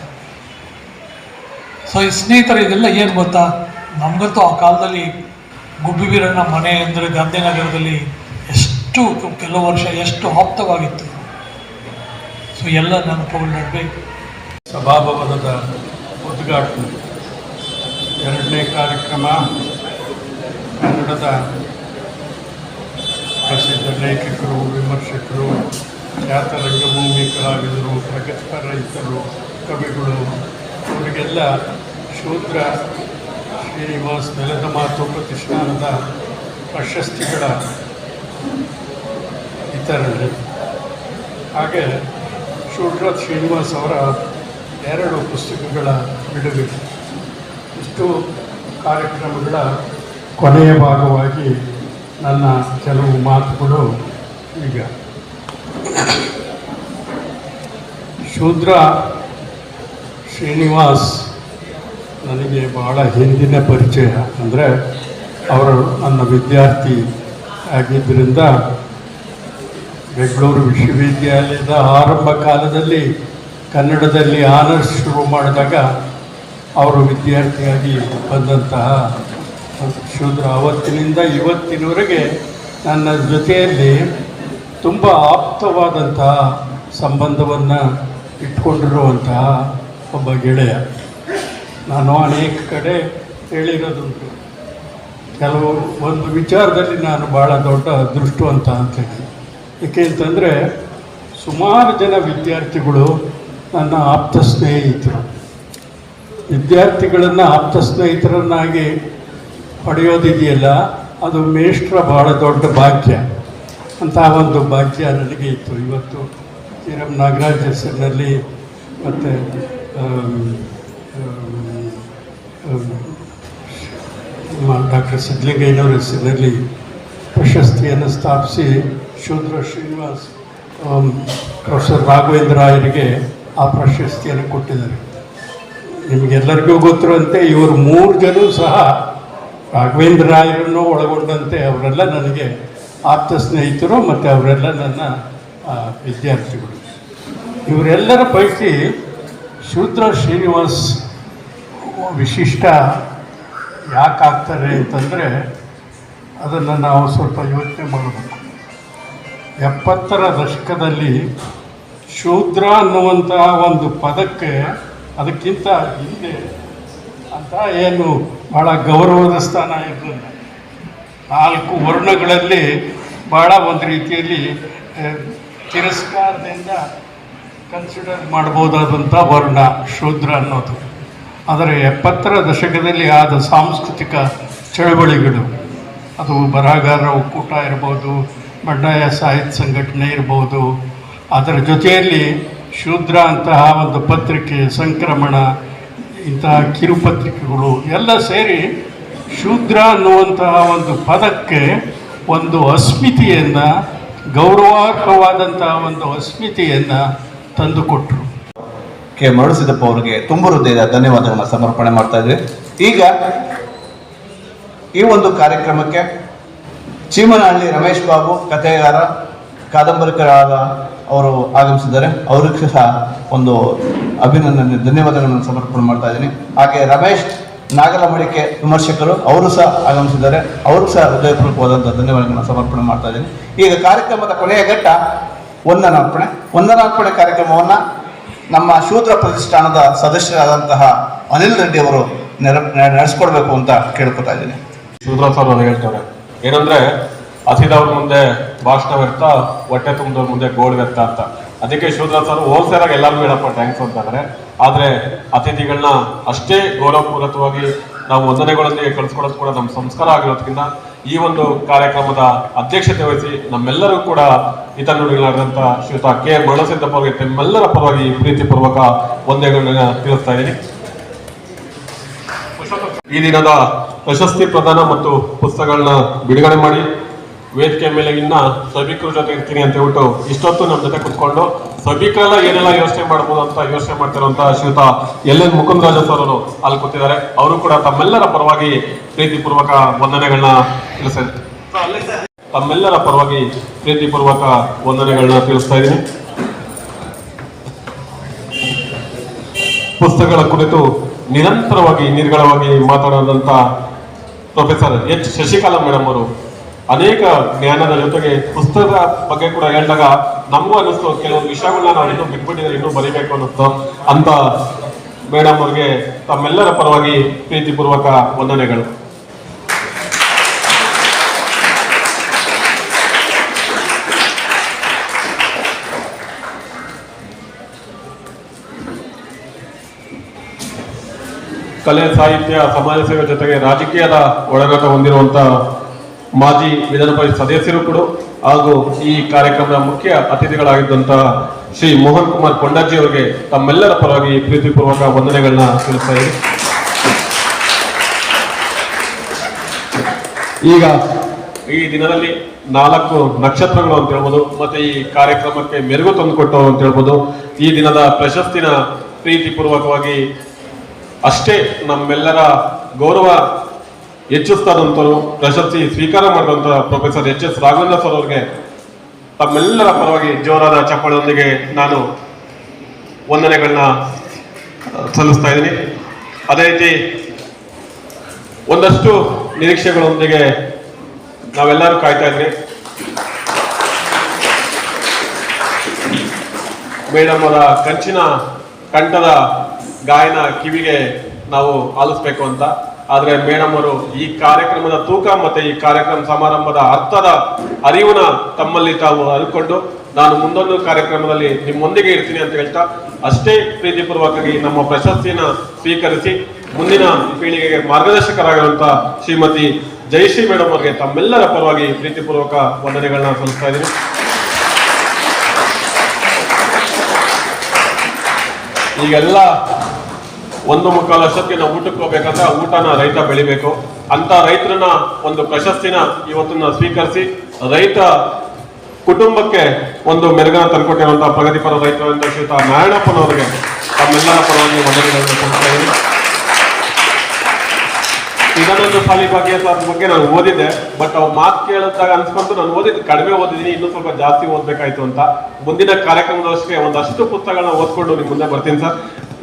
ಸೊ ಈ ಸ್ನೇಹಿತರು ಇದೆಲ್ಲ ಏನು ಗೊತ್ತಾ, ನಮಗಂತೂ ಆ ಕಾಲದಲ್ಲಿ ಗುಬ್ಬಿ ವೀರಣ್ಣ ಮನೆ ಅಂದರೆ ಗಾಂಧಿನಗರದಲ್ಲಿ ಎಷ್ಟು ಕೆಲವು ವರ್ಷ ಎಷ್ಟು ಆಪ್ತವಾಗಿತ್ತು. ಸೊ ಎಲ್ಲ ನೆನಪುಗಳು ನಡಬೇಕು. ಸಭಾಭವನದ ಉದ್ಘಾಟನೆ 2ನೇ ಕಾರ್ಯಕ್ರಮ ಕನ್ನಡದ ಪ್ರಸಿದ್ಧ ಲೇಖಕರು, ವಿಮರ್ಶಕರು, ಖ್ಯಾತ ರಂಗಭೂಮಿ ಕಲಾವಿದರು, ಪ್ರಗತಿಪರ ರೈತರು, ಕವಿಗಳು ಅವರಿಗೆಲ್ಲ ಶೂದ್ರ ಶ್ರೀನಿವಾಸ್ ನೆಲದ ಮಾತು ಪ್ರತಿಷ್ಠಾನದ ಪ್ರಶಸ್ತಿಗಳ ವಿತರಣೆ. ಹಾಗೆ ಶೂದ್ರ ಶ್ರೀನಿವಾಸ್ ಅವರ 2 ಪುಸ್ತಕಗಳ ಬಿಡುಗಡೆ. ಇಷ್ಟು ಕಾರ್ಯಕ್ರಮಗಳ ಕೊನೆಯ ಭಾಗವಾಗಿ ನನ್ನ ಕೆಲವು ಮಾತುಗಳು ಈಗ. ಶೂದ್ರ ಶ್ರೀನಿವಾಸ್ ನನಗೆ ಬಹಳ ಹಿಂದಿನ ಪರಿಚಯ. ಅಂದರೆ ಅವರು ನನ್ನ ವಿದ್ಯಾರ್ಥಿ ಆಗಿದ್ದರಿಂದ ಬೆಂಗಳೂರು ವಿಶ್ವವಿದ್ಯಾಲಯದ ಆರಂಭ ಕಾಲದಲ್ಲಿ ಕನ್ನಡದಲ್ಲಿ ಆನರ್ಸ್ ಶುರು ಮಾಡಿದಾಗ ಅವರು ವಿದ್ಯಾರ್ಥಿಯಾಗಿ ಬಂದಂತಹ ಶೂದ್ರ ಅವತ್ತಿನಿಂದ ಇವತ್ತಿನವರೆಗೆ ನನ್ನ ಜೊತೆಯಲ್ಲಿ ತುಂಬ ಆಪ್ತವಾದಂತಹ ಸಂಬಂಧವನ್ನು ಇಟ್ಕೊಂಡಿರುವಂತಹ ಒಬ್ಬ ಗೆಳೆಯ. ನಾನು ಅನೇಕ ಕಡೆ ಹೇಳಿರೋದುಂಟು. ಒಂದು ವಿಚಾರದಲ್ಲಿ ನಾನು ಭಾಳ ದೊಡ್ಡ ಅದೃಷ್ಟವಂತ ಅಂತೇಳಿ. ಏಕೆ ಅಂತಂದರೆ ಸುಮಾರು ಜನ ವಿದ್ಯಾರ್ಥಿಗಳು ನನ್ನ ಆಪ್ತ ಸ್ನೇಹಿತರು. ವಿದ್ಯಾರ್ಥಿಗಳನ್ನು ಆಪ್ತ ಸ್ನೇಹಿತರನ್ನಾಗಿ ಪಡೆಯೋದಿದೆಯಲ್ಲ, ಅದು ಮೇಷ್ಟ್ರ ಭಾಳ ದೊಡ್ಡ ಭಾಗ್ಯ. ಅಂತಹ ಒಂದು ಭಾಗ್ಯ ನನಗೆ ಇತ್ತು. ಇವತ್ತು ಶ್ರೀರಾಮ್ ನಾಗರಾಜ್ ಹೆಸರಿನಲ್ಲಿ ಮತ್ತು ಡಾಕ್ಟರ್ ಸಿದ್ಧಲಿಂಗಯ್ಯನವರ ಹೆಸರಿನಲ್ಲಿ ಪ್ರಶಸ್ತಿಯನ್ನು ಸ್ಥಾಪಿಸಿ ಶೂದ್ರ ಶ್ರೀನಿವಾಸ್ ಪ್ರೊಫೆಸರ್ ರಾಘವೇಂದ್ರ ರಾಯರಿಗೆ ಆ ಪ್ರಶಸ್ತಿಯನ್ನು ಕೊಟ್ಟಿದ್ದಾರೆ. ನಿಮಗೆಲ್ಲರಿಗೂ ಗೊತ್ತಿರುವಂತೆ ಇವರು 3 ಜನರು ಸಹ ರಾಘವೇಂದ್ರ ರಾಯರನ್ನು ಒಳಗೊಂಡಂತೆ ಅವರೆಲ್ಲ ನನಗೆ ಆಪ್ತ ಸ್ನೇಹಿತರು ಮತ್ತು ಅವರೆಲ್ಲ ನನ್ನ ವಿದ್ಯಾರ್ಥಿಗಳು. ಇವರೆಲ್ಲರ ಪೈಕಿ ಶೂದ್ರ ಶ್ರೀನಿವಾಸ್ ವಿಶಿಷ್ಟ ಯಾಕಾಗ್ತಾರೆ ಅಂತಂದರೆ ಅದನ್ನು ನಾವು ಸ್ವಲ್ಪ ಯೋಚನೆ ಮಾಡಬೇಕು. 70ರ ದಶಕದಲ್ಲಿ ಶೂದ್ರ ಅನ್ನುವಂತಹ ಒಂದು ಪದಕ್ಕೆ ಅದಕ್ಕಿಂತ ಹಿಂದೆ ಅಂತ ಏನು ಭಾಳ ಗೌರವದ ಸ್ಥಾನ ಇರಲಿಲ್ಲ. 4 ವರ್ಣಗಳಲ್ಲಿ ಭಾಳ ಒಂದು ರೀತಿಯಲ್ಲಿ ತಿರಸ್ಕಾರದಿಂದ ಕನ್ಸಿಡರ್ ಮಾಡ್ಬೋದಾದಂಥ ವರ್ಣ ಶೂದ್ರ ಅನ್ನೋದು. ಆದರೆ 70ರ ದಶಕದಲ್ಲಿ ಆದ ಸಾಂಸ್ಕೃತಿಕ ಚಳವಳಿಗಳು, ಅದು ಬರಹಗಾರರ ಒಕ್ಕೂಟ ಇರ್ಬೋದು, ಬಂಡಾಯ ಸಾಹಿತ್ಯ ಸಂಘಟನೆ ಇರ್ಬೋದು, ಅದರ ಜೊತೆಯಲ್ಲಿ ಶೂದ್ರ ಅಂತಹ ಒಂದು ಪತ್ರಿಕೆ, ಸಂಕ್ರಮಣ, ಇಂತಹ ಕಿರುಪತ್ರಿಕೆಗಳು ಎಲ್ಲ ಸೇರಿ ಶೂದ್ರ ಅನ್ನುವಂತಹ ಒಂದು ಪದಕ್ಕೆ ಒಂದು ಅಸ್ಮಿತೆಯನ್ನು, ಗೌರವಾರ್ಹವಾದಂತಹ ಒಂದು ಅಸ್ಮಿತೆಯನ್ನು ತಂದುಕೊಟ್ರು. ಕೆ ಮರುಳಸಿದ್ದಪ್ಪ ಅವರಿಗೆ ತುಂಬ ಹೃದಯದ ಧನ್ಯವಾದಗಳನ್ನು ಸಮರ್ಪಣೆ ಮಾಡ್ತಾ ಇದ್ವಿ. ಈಗ ಈ ಒಂದು ಕಾರ್ಯಕ್ರಮಕ್ಕೆ ಚೀಮನಹಳ್ಳಿ ರಮೇಶ್ ಬಾಬು, ಕಥೆಗಾರ, ಕಾದಂಬರಿಕಾರ ಅವರು ಆಗಮಿಸಿದ್ದಾರೆ. ಅವ್ರಿಗೆ ಸಹ ಒಂದು ಅಭಿನಂದನೆ, ಧನ್ಯವಾದಗಳನ್ನು ಸಮರ್ಪಣೆ ಮಾಡ್ತಾ ಇದ್ದೀನಿ. ಹಾಗೆ ರಮೇಶ್ ನಾಗಲಮಡಿಕೆ ವಿಮರ್ಶಕರು ಅವರು ಸಹ ಆಗಮಿಸಿದ್ದಾರೆ. ಅವರು ಸಹ ಹೃದಯಪೂರ್ವಕವಾದಂಥ ಧನ್ಯವಾದಗಳನ್ನು ಸಮರ್ಪಣೆ ಮಾಡ್ತಾ ಇದ್ದೀನಿ. ಈಗ ಕಾರ್ಯಕ್ರಮದ ಕೊನೆಯ ಘಟ್ಟ ವಂದನಾರ್ಪಣೆ ಕಾರ್ಯಕ್ರಮವನ್ನು ನಮ್ಮ ಶೂದ್ರ ಪ್ರತಿಷ್ಠಾನದ ಸದಸ್ಯರಾದಂತಹ ಅನಿಲ್ ರೆಡ್ಡಿ ಅವರು ನಡೆಸ್ಕೊಡ್ಬೇಕು ಅಂತ ಕೇಳ್ಕೊತಾ ಇದ್ದೀನಿ. ಶೂದ್ರ ಸರ್ ಅದು ಹೇಳ್ತಾರೆ ಏನಂದ್ರೆ ಹಸಿದವ್ರ ಮುಂದೆ ಭಾಷಣ ವ್ಯಕ್ತ, ಹೊಟ್ಟೆ ತುಂಬಿದವ್ರ ಮುಂದೆ ಗೋಡ್ ವ್ಯಕ್ತ ಅಂತ. ಅದಕ್ಕೆ ಶೂದ್ರ ಸರ್ ಹೋಲ್ಸೇಲ್ ಆಗಿ ಎಲ್ಲರಿಗೂ ಹೇಳಪ್ಪ ಥ್ಯಾಂಕ್ಸ್ ಅಂತಂದ್ರೆ, ಆದ್ರೆ ಅತಿಥಿಗಳನ್ನ ಅಷ್ಟೇ ಗೌರವಪೂರ್ವಕವಾಗಿ ನಾವು ವಂದನೆಗಳೊಂದಿಗೆ ಕಳಿಸ್ಕೊಡೋದು ಕೂಡ ನಮ್ಮ ಸಂಸ್ಕಾರ ಆಗಿರೋದ್ರಿಂದ ಈ ಒಂದು ಕಾರ್ಯಕ್ರಮದ ಅಧ್ಯಕ್ಷತೆ ವಹಿಸಿ ನಮ್ಮೆಲ್ಲರೂ ಕೂಡ ಹಿತನುಡಿಗಳಾದಂಥ ಶ್ರೀಯುತ ಕೆ ಮರಳಸಿದ್ದಪ್ಪ ಅವರಿಗೆ ತಮ್ಮೆಲ್ಲರ ಪರವಾಗಿ ಪ್ರೀತಿಪೂರ್ವಕ ವಂದನೆಗಳನ್ನ ತಿಳಿಸ್ತಾ ಇದ್ದೀನಿ. ಈ ದಿನದ ಪ್ರಶಸ್ತಿ ಪ್ರದಾನ ಮತ್ತು ಪುಸ್ತಕಗಳನ್ನ ಬಿಡುಗಡೆ ಮಾಡಿ ವೇದಿಕೆ ಮೇಲೆ ಇನ್ನ ಸಭಿಕರ ಜೊತೆ ಇರ್ತೀನಿ ಅಂತ ಹೇಳ್ಬಿಟ್ಟು ಇಷ್ಟೊತ್ತು ನಮ್ಮ ಜೊತೆ ಕುತ್ಕೊಂಡು ಸಭಿಕರೆಲ್ಲ ಏನೆಲ್ಲ ಯೋಚನೆ ಮಾಡ್ಬೋದು ಅಂತ ಯೋಚನೆ ಮಾಡ್ತಿರುವಂತಹ ಶ್ರೀಯುತ ಎಲ್.ಎನ್. ಮುಕುಂದರಾಜ ಸರ್ ಅವರು ಅಲ್ಲಿ ಕೂತಿದ್ದಾರೆ. ಅವರು ಕೂಡ ತಮ್ಮೆಲ್ಲರ ಪರವಾಗಿ ಪ್ರೀತಿಪೂರ್ವಕ ವಂದನೆಗಳನ್ನ ತಿಳಿಸ್ತಾ ಇದ್ದೀನಿ. ಪುಸ್ತಕಗಳ ಕುರಿತು ನಿರಂತರವಾಗಿ ನಿರ್ಗಳವಾಗಿ ಮಾತನಾಡಿದಂತ ಪ್ರೊಫೆಸರ್ ಎಚ್ ಶಶಿಕಲಾ ಮೇಡಮ್ ಅವರು ಅನೇಕ ಜ್ಞಾನದ ಜೊತೆಗೆ ಪುಸ್ತಕದ ಬಗ್ಗೆ ಕೂಡ ಹೇಳಿದಾಗ ನಮಗೂ ಅನ್ನಿಸ್ತು ಕೆಲವೊಂದು ವಿಷಯಗಳನ್ನ ನಾವು ಇನ್ನೂ ಬಿಟ್ಬಿಟ್ಟಿದ್ರೆ ಇನ್ನೂ ಬರೀಬೇಕು ಅನ್ನಿಸ್ತು ಅಂತ ಮೇಡಮ್ ಅವ್ರಿಗೆ ತಮ್ಮೆಲ್ಲರ ಪರವಾಗಿ ಪ್ರೀತಿಪೂರ್ವಕ ವಂದನೆಗಳು. ಕಲೆ, ಸಾಹಿತ್ಯ, ಸಮಾಜ ಸೇವೆ ಜೊತೆಗೆ ರಾಜಕೀಯದ ಒಳನಾಟ ಹೊಂದಿರುವಂತ ಮಾಜಿ ವಿಧಾನ ಪರಿಷತ್ ಸದಸ್ಯರು ಕೂಡ ಹಾಗೂ ಈ ಕಾರ್ಯಕ್ರಮದ ಮುಖ್ಯ ಅತಿಥಿಗಳಾಗಿದ್ದಂತಹ ಶ್ರೀ ಮೋಹನ್ ಕುಮಾರ್ ಕೊಂಡಜ್ಜಿ ಅವರಿಗೆ ತಮ್ಮೆಲ್ಲರ ಪರವಾಗಿ ಪ್ರೀತಿಪೂರ್ವಕ ವಂದನೆಗಳನ್ನ ತಿಳಿಸ್ತಾ ಇದ್ದೀನಿ. ಈಗ ಈ ದಿನದಲ್ಲಿ 4 ನಕ್ಷತ್ರಗಳು ಅಂತ ಹೇಳ್ಬೋದು, ಮತ್ತೆ ಈ ಕಾರ್ಯಕ್ರಮಕ್ಕೆ ಮೆರುಗು ತಂದುಕೊಟ್ಟವರು ಅಂತ ಹೇಳ್ಬೋದು. ಈ ದಿನದ ಪ್ರಶಸ್ತಿನ ಪ್ರೀತಿಪೂರ್ವಕವಾಗಿ ಅಷ್ಟೇ ನಮ್ಮೆಲ್ಲರ ಗೌರವ ಹೆಚ್ಚಿಸ್ತಾದಂಥವ್ರು ಪ್ರಶಸ್ತಿ ಸ್ವೀಕಾರ ಮಾಡಿದಂಥ ಪ್ರೊಫೆಸರ್ ಎಚ್.ಎಸ್. ರಾಘವೇಂದ್ರ ಸರ್ ಅವರಿಗೆ ತಮ್ಮೆಲ್ಲರ ಪರವಾಗಿ ಜೋರಾದ ಚಪ್ಪಾಳೆಯೊಂದಿಗೆ ನಾನು ವಂದನೆಗಳನ್ನ ಸಲ್ಲಿಸ್ತಾ ಇದ್ದೀನಿ. ಅದೇ ರೀತಿ ಒಂದಷ್ಟು ನಿರೀಕ್ಷೆಗಳೊಂದಿಗೆ ನಾವೆಲ್ಲರೂ ಕಾಯ್ತಾ ಇದ್ವಿ. ಮೇಡಮ್ ಅವರ ಕಂಚಿನ ಕಂಠದ ಗಾಯನ ಕಿವಿಗೆ ನಾವು ಆಲಿಸ್ಬೇಕು ಅಂತ. ಆದ್ರೆ ಮೇಡಮ್ ಅವರು ಈ ಕಾರ್ಯಕ್ರಮದ ತೂಕ ಮತ್ತೆ ಈ ಕಾರ್ಯಕ್ರಮ ಸಮಾರಂಭದ ಅರ್ಥದ ಅರಿವನ್ನ ತಮ್ಮಲ್ಲಿ ತಾವು ಅರಿಕೊಂಡು ನಾನು ಮುಂದೊಂದು ಕಾರ್ಯಕ್ರಮದಲ್ಲಿ ನಿಮ್ಮೊಂದಿಗೆ ಇರ್ತೀನಿ ಅಂತ ಹೇಳ್ತಾ ಅಷ್ಟೇ ಪ್ರೀತಿಪೂರ್ವಕವಾಗಿ ನಮ್ಮ ಪ್ರಶಸ್ತಿಯನ್ನ ಸ್ವೀಕರಿಸಿ ಮುಂದಿನ ಪೀಳಿಗೆಗೆ ಮಾರ್ಗದರ್ಶಕರಾಗಿರುವಂತಹ ಶ್ರೀಮತಿ ಜಯಶ್ರೀ ಮೇಡಮ್ ಅವರಿಗೆ ತಮ್ಮೆಲ್ಲರ ಪರವಾಗಿ ಪ್ರೀತಿಪೂರ್ವಕ ವಂದನೆಗಳನ್ನ ಸಲ್ಲಿಸ್ತಾ ಇದ್ದೀನಿ. ಈಗೆಲ್ಲ 1:15 ವರ್ಷಕ್ಕೆ ನಾವು ಊಟಕ್ಕೆ ಹೋಗ್ಬೇಕಂದ್ರೆ ಆ ಊಟನ ರೈತ ಬೆಳಿಬೇಕು ಅಂತ ರೈತರನ್ನ ಒಂದು ಪ್ರಶಸ್ತಿನ ಇವತ್ತನ್ನ ಸ್ವೀಕರಿಸಿ ರೈತ ಕುಟುಂಬಕ್ಕೆ ಒಂದು ಮೆರುಗನ್ನ ತಂದುಕೊಟ್ಟಿರುವಂತಹ ಪ್ರಗತಿಪರ ರೈತರಿಂದ ಶ್ರೀಯುತ ನಾರಾಯಣಪ್ಪನವರಿಗೆ ತಮ್ಮೆಲ್ಲರ ಪರವಾಗಿ ವಂದನೆಗಳನ್ನು ಸಲ್ಲಿಸ್ತಾ ಇದ್ದೀನಿ. ಇದನ್ನೊಂದು ಸಾಲಿ ಬಗ್ಗೆ ನಾನು ಓದಿದ್ದೆ, ಬಟ್ ಅವ್ರು ಮಾತು ಕೇಳಿದಾಗ ಅನ್ಸ್ಕೊಂತು ನಾನು ಕಡಿಮೆ ಓದಿದ್ದೀನಿ, ಇನ್ನೂ ಸ್ವಲ್ಪ ಜಾಸ್ತಿ ಓದ್ಬೇಕಾಯ್ತು ಅಂತ. ಮುಂದಿನ ಕಾರ್ಯಕ್ರಮದಷ್ಟೇ ಒಂದಷ್ಟು ಪುಸ್ತಕಗಳನ್ನ ಓದ್ಕೊಂಡು ನಿಮ್ ಮುಂದೆ ಬರ್ತೀನಿ ಸರ್.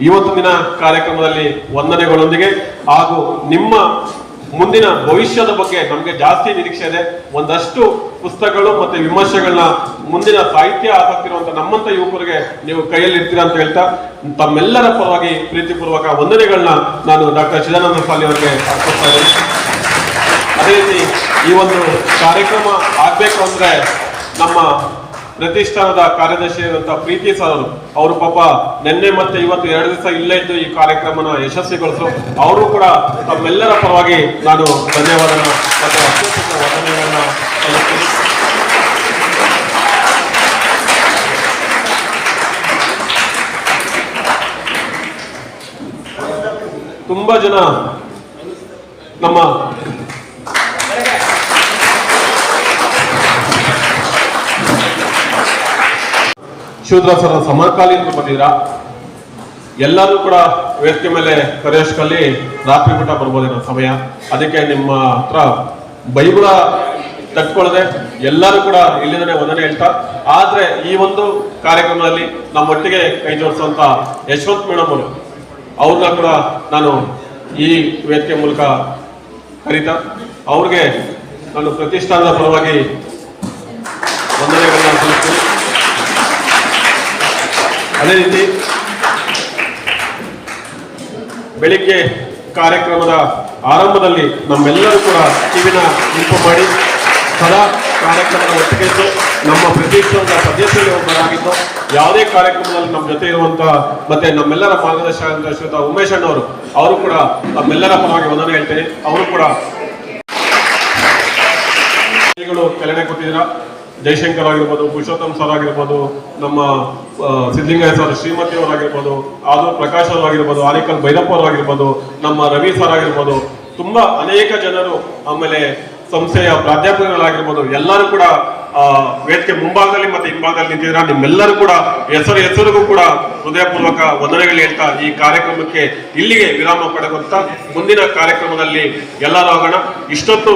ಇವತ್ತು ದಿನ ಕಾರ್ಯಕ್ರಮದಲ್ಲಿ ವಂದನೆಗಳೊಂದಿಗೆ ಹಾಗೂ ನಿಮ್ಮ ಮುಂದಿನ ಭವಿಷ್ಯದ ಬಗ್ಗೆ ನಮ್ಗೆ ಜಾಸ್ತಿ ನಿರೀಕ್ಷೆ ಇದೆ. ಒಂದಷ್ಟು ಪುಸ್ತಕಗಳು ಮತ್ತೆ ವಿಮರ್ಶೆಗಳನ್ನ ಮುಂದಿನ ಸಾಹಿತ್ಯ ಆಸಕ್ತಿ ಇರುವಂತ ನಮ್ಮಂತ ಯುವಕರಿಗೆ ನೀವು ಕೈಯಲ್ಲಿ ಇರ್ತೀರಾ ಅಂತ ಹೇಳ್ತಾ ತಮ್ಮೆಲ್ಲರ ಪರವಾಗಿ ಪ್ರೀತಿಪೂರ್ವಕ ವಂದನೆಗಳನ್ನ ನಾನು ಡಾಕ್ಟರ್ ಚಿದಾನಂದ ಸಾಲಿ ಅವರಿಗೆ ಅರ್ಪಿಸ್ತಾ ಇದ್ದೀನಿ. ಅದೇ ರೀತಿ ಈ ಒಂದು ಕಾರ್ಯಕ್ರಮ ಆಗ್ಬೇಕು ಅಂದ್ರೆ ನಮ್ಮ ಪ್ರತಿಷ್ಠಾನದ ಕಾರ್ಯದರ್ಶಿ ಇರುವಂತಹ ಪ್ರೀತಿ ಸರ್ ಅವರು ಪಾಪ ನಿನ್ನೆ ಮತ್ತೆ ಇವತ್ತು 2 ದಿವಸ ಇಲ್ಲೇ ಇದ್ದು ಈ ಕಾರ್ಯಕ್ರಮನ ಯಶಸ್ವಿಗೊಳಿಸಲು ಅವರು ಕೂಡ ತಮ್ಮೆಲ್ಲರ ಪರವಾಗಿ ನಾನು ಧನ್ಯವಾದ ಮತ್ತು ಅತ್ಯಂತ ವಂದನೆಗಳನ್ನ ಸಲ್ಲಿಸ್ತೀನಿ. ತುಂಬಾ ಜನ ನಮ್ಮ ಶೂದ್ರಸರ ಸಮಕಾಲೀನರು ಬಂದಿದ್ದೀರಾ. ಎಲ್ಲರೂ ಕೂಡ ವೇದಿಕೆ ಮೇಲೆ ಕರೆಯೋಷ್ಟರಲ್ಲಿ ರಾತ್ರಿ ಊಟ ಬರ್ಬೋದೇನೋ ಸಮಯ. ಅದಕ್ಕೆ ನಿಮ್ಮ ಹತ್ರ ಬೈಬಳ ತಟ್ಕೊಳ್ಳದೆ ಎಲ್ಲರೂ ಕೂಡ ಇಲ್ಲಿಂದನೇ ವಂದನೆ ಹೇಳ್ತಾ, ಆದ್ರೆ ಈ ಒಂದು ಕಾರ್ಯಕ್ರಮದಲ್ಲಿ ನಮ್ಮೊಟ್ಟಿಗೆ ಕೈ ಜೋಡಿಸುವಂತ ಯಶವಂತ್ ಮೇಡಮ್ ಅವರು ಅವ್ರನ್ನ ಕೂಡ ನಾನು ಈ ವೇದಿಕೆ ಮೂಲಕ ಕರೀತಾ ಅವ್ರಿಗೆ ನಾನು ಪ್ರತಿಷ್ಠಾನದ ಪರವಾಗಿ ವಂದನೆಗಳನ್ನ ಸಲ್ಲಿಸ್ತೀನಿ. ಅದೇ ರೀತಿ ಬೆಳಿಗ್ಗೆ ಕಾರ್ಯಕ್ರಮದ ಆರಂಭದಲ್ಲಿ ನಮ್ಮೆಲ್ಲರೂ ಕೂಡ ಕಿವಿನ ಇಂಪು ಮಾಡಿ ಸದಾ ಕಾರ್ಯಕ್ರಮದ ಒಟ್ಟಿಗೆದ್ದು ನಮ್ಮ ಪ್ರತಿಷ್ಠಾನದ ಸದಸ್ಯರಲ್ಲಿ ಒಬ್ಬರಾಗಿದ್ದು ಯಾವುದೇ ಕಾರ್ಯಕ್ರಮದಲ್ಲಿ ನಮ್ಮ ಜೊತೆ ಇರುವಂತ ಮತ್ತೆ ನಮ್ಮೆಲ್ಲರ ಮಾರ್ಗದರ್ಶಕ ಶ್ರೀಯುತ ಉಮೇಶ್ ಅಣ್ಣವರು ಅವರು ಕೂಡ ನಮ್ಮೆಲ್ಲರ ಪರವಾಗಿ ವಂದನೆ ಹೇಳ್ತೇನೆ. ಅವರು ಕೂಡ ಕೆಳಗಡೆ ಕೊಟ್ಟಿದ್ದೀರಾ. ಜಯಶಂಕರ್ ಆಗಿರ್ಬೋದು, ಪುರುಷೋತ್ತಮ್ ಸರ್ ಆಗಿರ್ಬೋದು, ನಮ್ಮ ಸಿದ್ಧಲಿಂಗಯ್ಯ ಸರ್, ಶ್ರೀಮತಿ ಅವರಾಗಿರ್ಬೋದು, ಆದೂರ್ ಪ್ರಕಾಶ್ ಅವರಾಗಿರ್ಬೋದು, ಆನೇಕಲ್ ಭೈರಪ್ಪ ಅವರಾಗಿರ್ಬೋದು, ನಮ್ಮ ರವಿ ಸರ್ ಆಗಿರ್ಬೋದು, ತುಂಬಾ ಅನೇಕ ಜನರು, ಆಮೇಲೆ ಸಂಸ್ಥೆಯ ಪ್ರಾಧ್ಯಾಪಕರಾಗಿರ್ಬೋದು, ಎಲ್ಲರೂ ಕೂಡ ವೇದಿಕೆ ಮುಂಭಾಗದಲ್ಲಿ ಮತ್ತೆ ಹಿಂಭಾಗದಲ್ಲಿ ನಿಂತಿದ್ದೀರಾ. ನಿಮ್ಮೆಲ್ಲರೂ ಕೂಡ ಹೆಸರಿಗೂ ಕೂಡ ಹೃದಯಪೂರ್ವಕ ವಂದನೆಗಳು ಹೇಳ್ತಾ ಈ ಕಾರ್ಯಕ್ರಮಕ್ಕೆ ಇಲ್ಲಿಗೆ ವಿರಾಮ ಪಡೆಯುತ್ತಾ ಮುಂದಿನ ಕಾರ್ಯಕ್ರಮದಲ್ಲಿ ಎಲ್ಲರೂ ಆಗೋಣ. ಇಷ್ಟೊತ್ತು